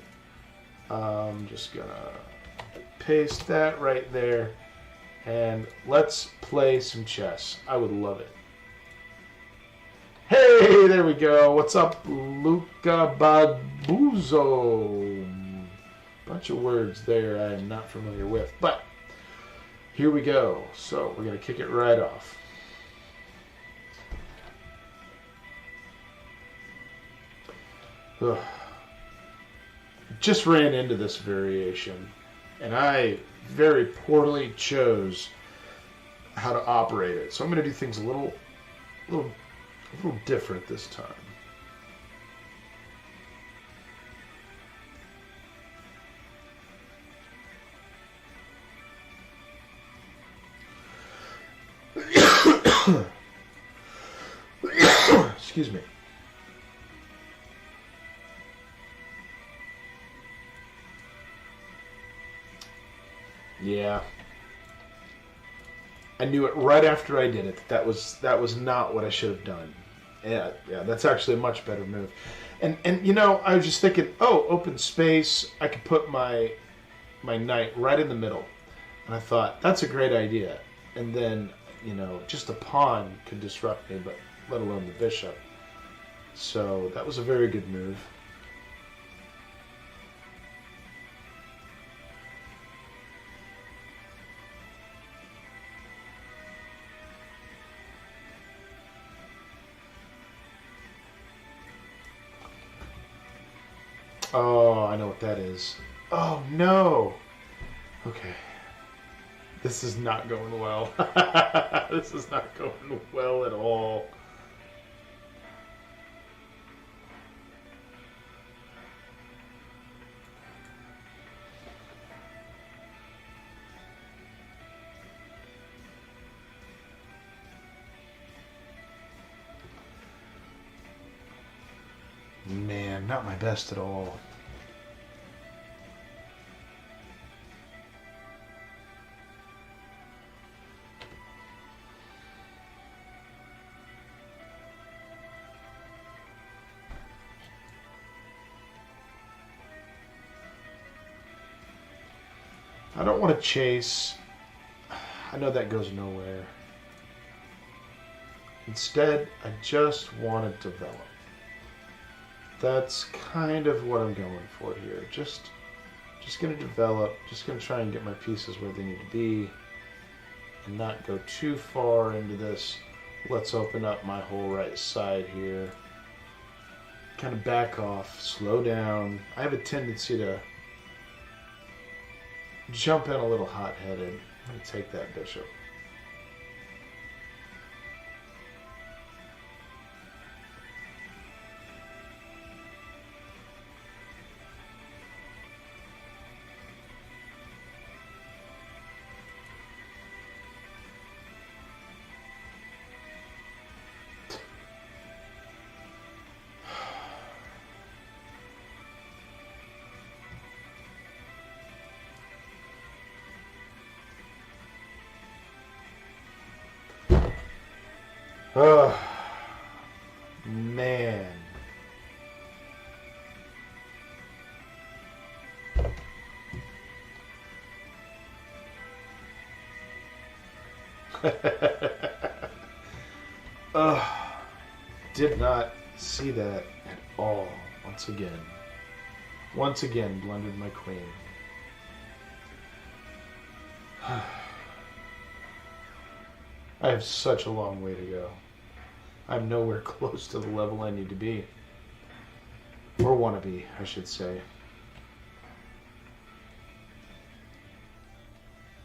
[SPEAKER 1] I'm just gonna paste that right there, and let's play some chess. I would love it. Hey, there we go. What's up, Luca Babuzo? Bunch of words there I am not familiar with, but here we go. So we're going to kick it right off. Ugh. Just ran into this variation, and I very poorly chose how to operate it. So I'm going to do things a little different this time. Excuse me. Yeah. I knew it right after I did it. That was not what I should have done. Yeah, that's actually a much better move. And you know, I was just thinking, oh, open space. I could put my knight right in the middle, and I thought that's a great idea. And then, you know, just a pawn could disrupt me, but let alone the bishop. So that was a very good move. Oh, I know what that is. Oh, no. Okay. This is not going well. This is not going well at all. Man, not my best at all. I don't want to chase. I know that goes nowhere. Instead, I just want to develop. That's kind of what I'm going for here. Just going to develop. Just going to try and get my pieces where they need to be, and not go too far into this. Let's open up my whole right side here. Kind of back off, slow down. I have a tendency to jump in a little hot-headed. I'm going to take that bishop. Oh, man. Did not see that at all. Once again, blundered my queen. I have such a long way to go. I'm nowhere close to the level I need to be. Or want to be, I should say.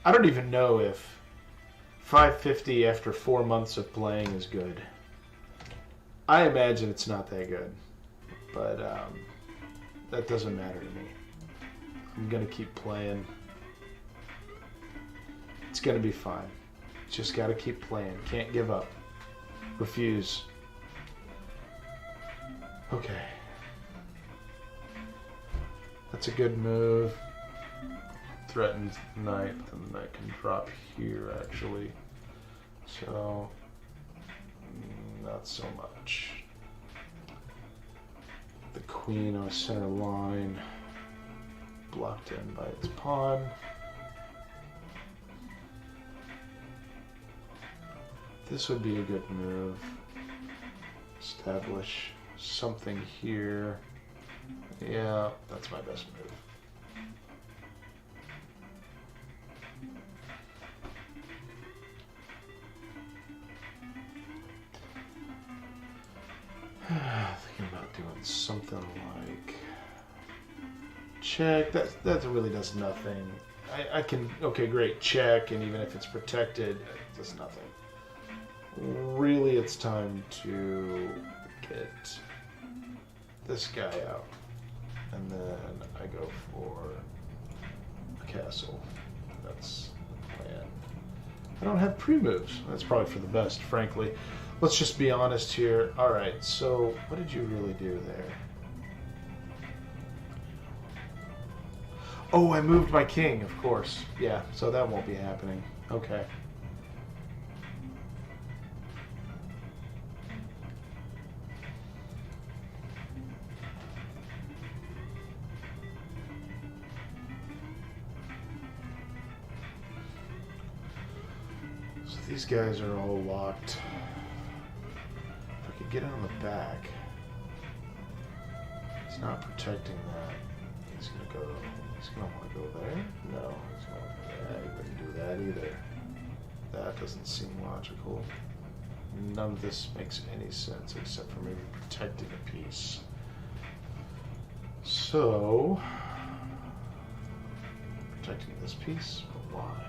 [SPEAKER 1] I don't even know if 550 after 4 months of playing is good. I imagine it's not that good. But that doesn't matter to me. I'm going to keep playing. It's going to be fine. Just got to keep playing. Can't give up. Refuse. Okay. That's a good move. Threatens knight, but then the knight can drop here actually. So, not so much. The queen on center line. Blocked in by its pawn. This would be a good move. Establish something here. Yeah, that's my best move. Thinking about doing something like check. That really does nothing. I can, okay, great, check, and even if it's protected, it does nothing. Really, it's time to get this guy out, and then I go for a castle. That's the plan. I don't have pre-moves. That's probably for the best, frankly. Let's just be honest here. All right, so what did you really do there? Oh, I moved my king, of course. Yeah, so that won't be happening. Okay. These guys are all locked. If I could get on the back. He's not protecting that. He's gonna want to go there? No, he's gonna he wouldn't do that either. That doesn't seem logical. None of this makes any sense except for maybe protecting a piece. So, protecting this piece, but why?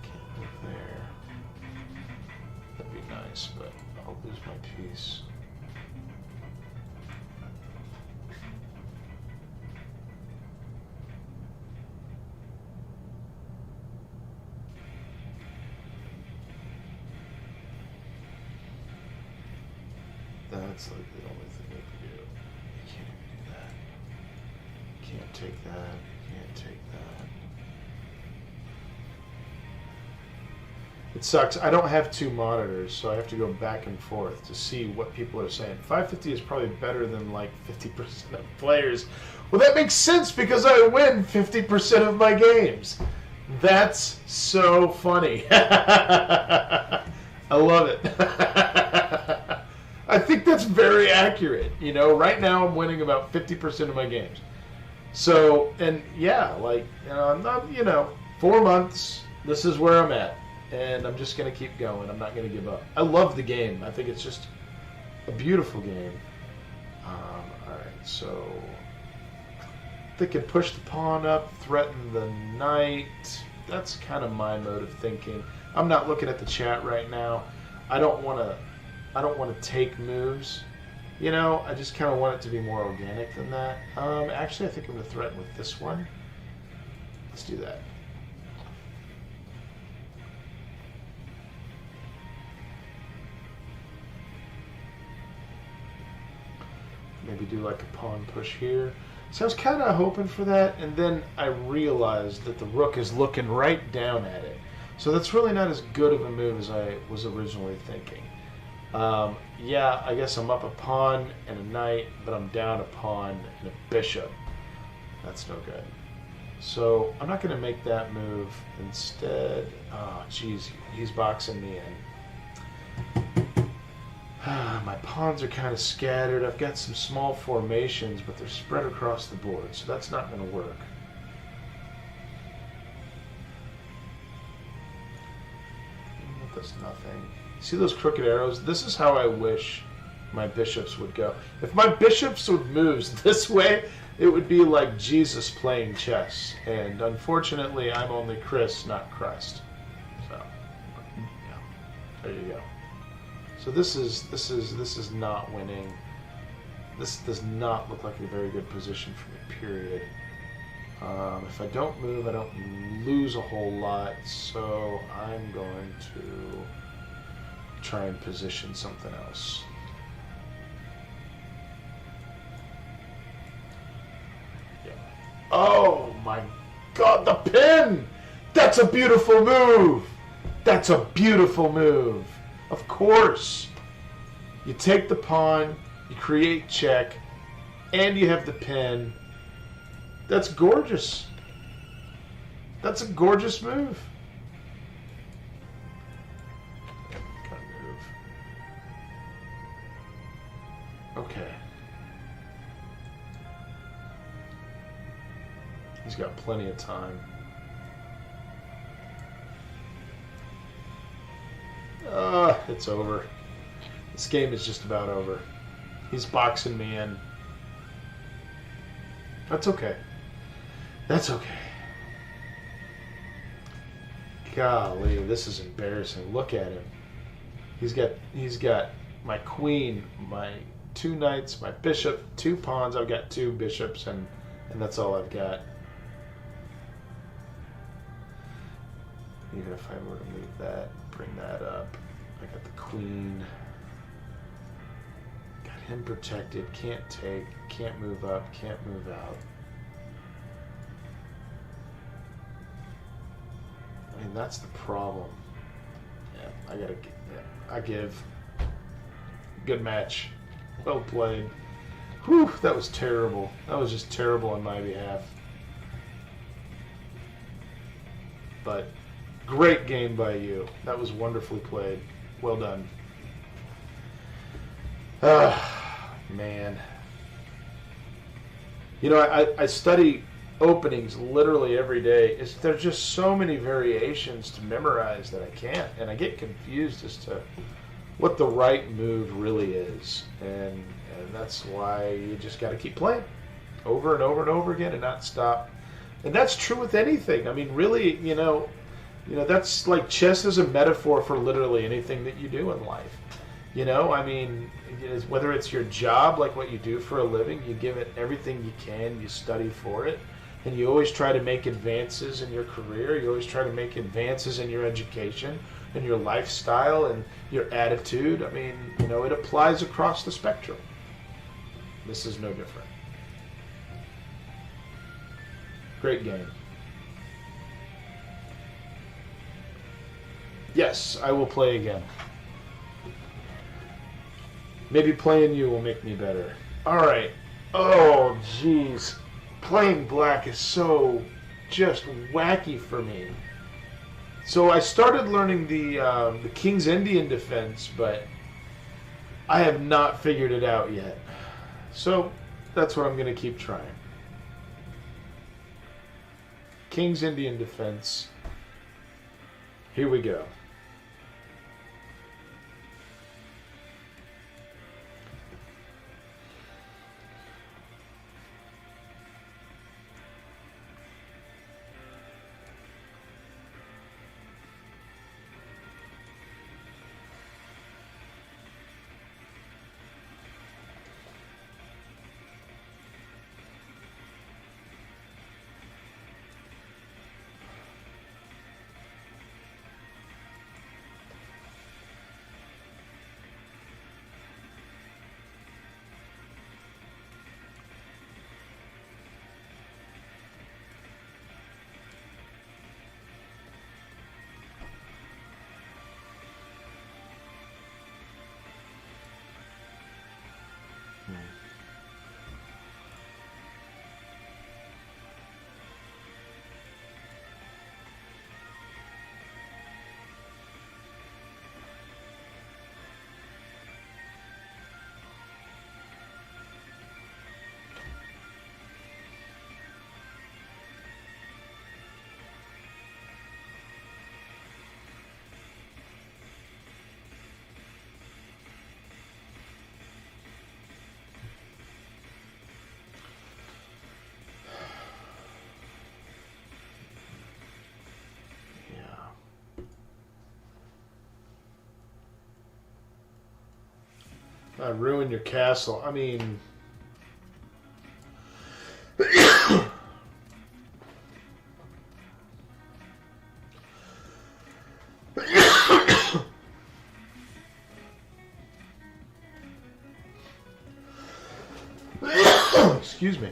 [SPEAKER 1] Can't move there. That'd be nice, but I'll lose my piece. That's like the only thing they can do. You can't even do that. Can't take that. Can't take that. It sucks. I don't have two monitors, so I have to go back and forth to see what people are saying. 550 is probably better than like 50% of players. Well, that makes sense because I win 50% of my games. That's so funny. I love it. I think that's very accurate. You know, right now I'm winning about 50% of my games. So, and yeah, like, I'm not, 4 months, this is where I'm at. And I'm just going to keep going. I'm not going to give up. I love the game. I think it's just a beautiful game. All right, so they can push the pawn up, threaten the knight. That's kind of my mode of thinking. I'm not looking at the chat right now. I don't want to take moves. I just kind of want it to be more organic than that. Actually, I think I'm going to threaten with this one. Let's do that. Maybe do like a pawn push here. So I was kind of hoping for that, and then I realized that the rook is looking right down at it. So that's really not as good of a move as I was originally thinking. Yeah, I guess I'm up a pawn and a knight, but I'm down a pawn and a bishop. That's no good. So I'm not going to make that move. Instead, oh, geez, he's boxing me in. My pawns are kind of scattered. I've got some small formations, but they're spread across the board, so that's not going to work. That's nothing. See those crooked arrows? This is how I wish my bishops would go. If my bishops would move this way, it would be like Jesus playing chess. And unfortunately, I'm only Chris, not Christ. So, yeah, there you go. So this is not winning. This does not look like a very good position for me, period. If I don't move, I don't lose a whole lot, so I'm going to try and position something else. Yeah. Oh my God, the pin! That's a beautiful move! That's a beautiful move! Of course! You take the pawn, you create check, and you have the pin. That's gorgeous. That's a gorgeous move. Gotta move. Okay. He's got plenty of time. It's over. This game is just about over. He's boxing me in. That's okay. That's okay. Golly, this is embarrassing. Look at him. He's got my queen, my 2 knights, my bishop, 2 pawns. I've got 2 bishops, and that's all I've got. Even if I were to move that, bring that up, I got the queen. Got him protected. Can't take. Can't move up. Can't move out. I mean, that's the problem. Yeah, I give. Good match. Well played. Whew, that was terrible. That was just terrible on my behalf. But great game by you. That was wonderfully played. Well done. Man. You know, I study openings literally every day. There's just so many variations to memorize that I can't. And I get confused as to what the right move really is. And that's why you just got to keep playing over and over and over again and not stop. And that's true with anything. I mean, really, you know, that's like chess is a metaphor for literally anything that you do in life. You know, I mean, whether it's your job, like what you do for a living, you give it everything you can, you study for it, and you always try to make advances in your career, you always try to make advances in your education, and your lifestyle, and your attitude. I mean, you know, it applies across the spectrum. This is no different. Great game. Yes, I will play again. Maybe playing you will make me better. Alright. Oh, jeez. Playing black is so just wacky for me. So I started learning the King's Indian defense, but I have not figured it out yet. So that's what I'm going to keep trying. King's Indian defense. Here we go. I ruined your castle. I mean... Excuse me.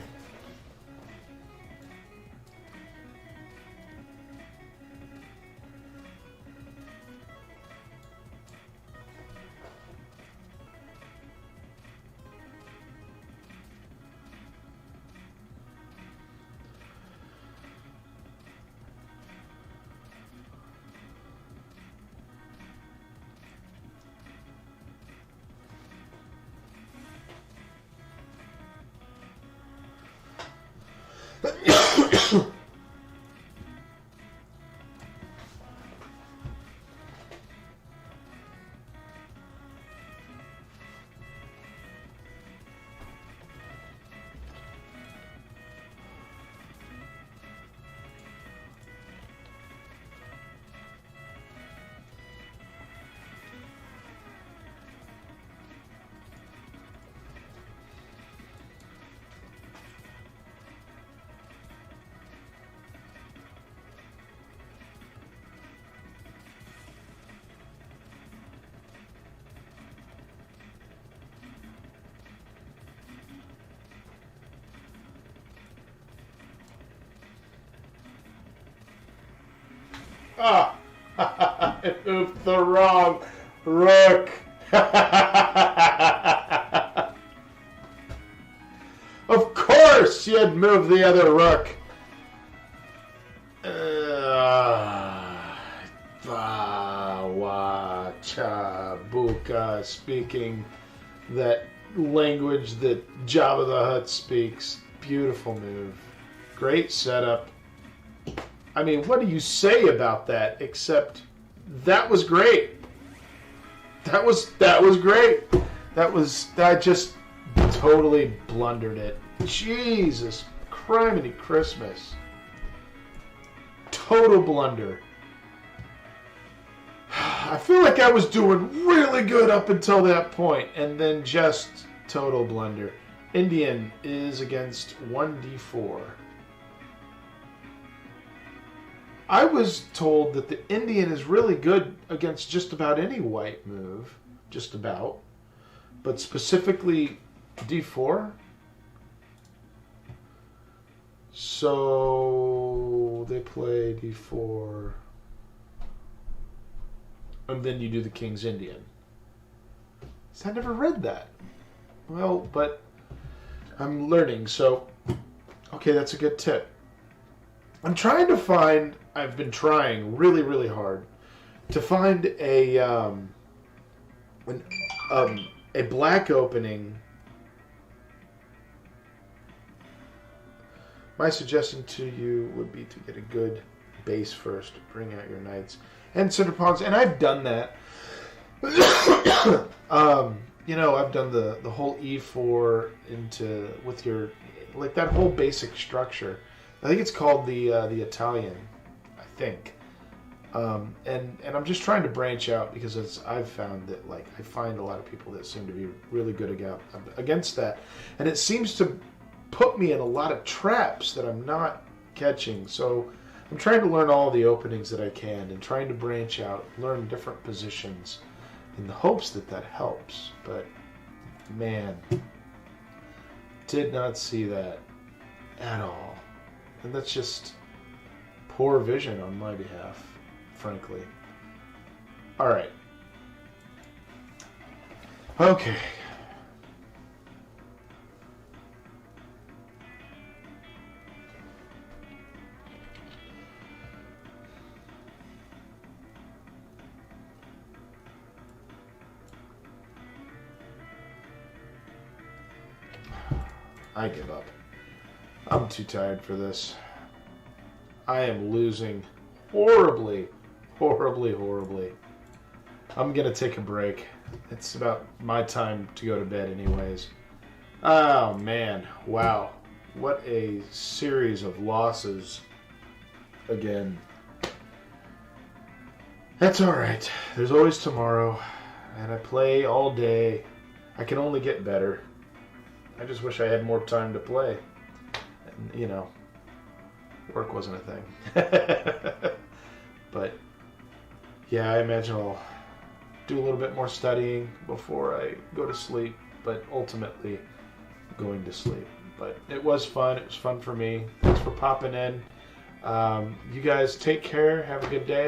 [SPEAKER 1] Ah! I moved the wrong rook. Of course you'd move the other rook. speaking that language that Jabba the Hutt speaks. Beautiful move. Great setup. I mean, what do you say about that except that was great. That was great. I just totally blundered it. Jesus criminy Christmas. Total blunder. I feel like I was doing really good up until that point, and then just total blunder. Indian is against 1d4. I was told that the Indian is really good against just about any white move. Just about. But specifically d4. So they play d4. And then you do the King's Indian. So I never read that. Well, but I'm learning, so okay, that's a good tip. I'm trying to find, I've been trying really, really hard to find a black opening. My suggestion to you would be to get a good base first, bring out your knights and center pawns, and I've done that. I've done the whole e4 into with your like that whole basic structure. I think it's called the Italian, I think. And I'm just trying to branch out because I've found that like I find a lot of people that seem to be really good against that, and it seems to put me in a lot of traps that I'm not catching. So I'm trying to learn all the openings that I can and trying to branch out, learn different positions in the hopes that helps. But man, did not see that at all. And that's just poor vision on my behalf, frankly. All right. Okay. I give up. I'm too tired for this. I am losing horribly, horribly, horribly. I'm going to take a break. It's about my time to go to bed anyways. Oh, man. Wow. What a series of losses again. That's all right. There's always tomorrow. And I play all day. I can only get better. I just wish I had more time to play. And, work wasn't a thing. But, yeah, I imagine I'll do a little bit more studying before I go to sleep, but ultimately going to sleep. But it was fun. It was fun for me. Thanks for popping in. You guys take care. Have a good day.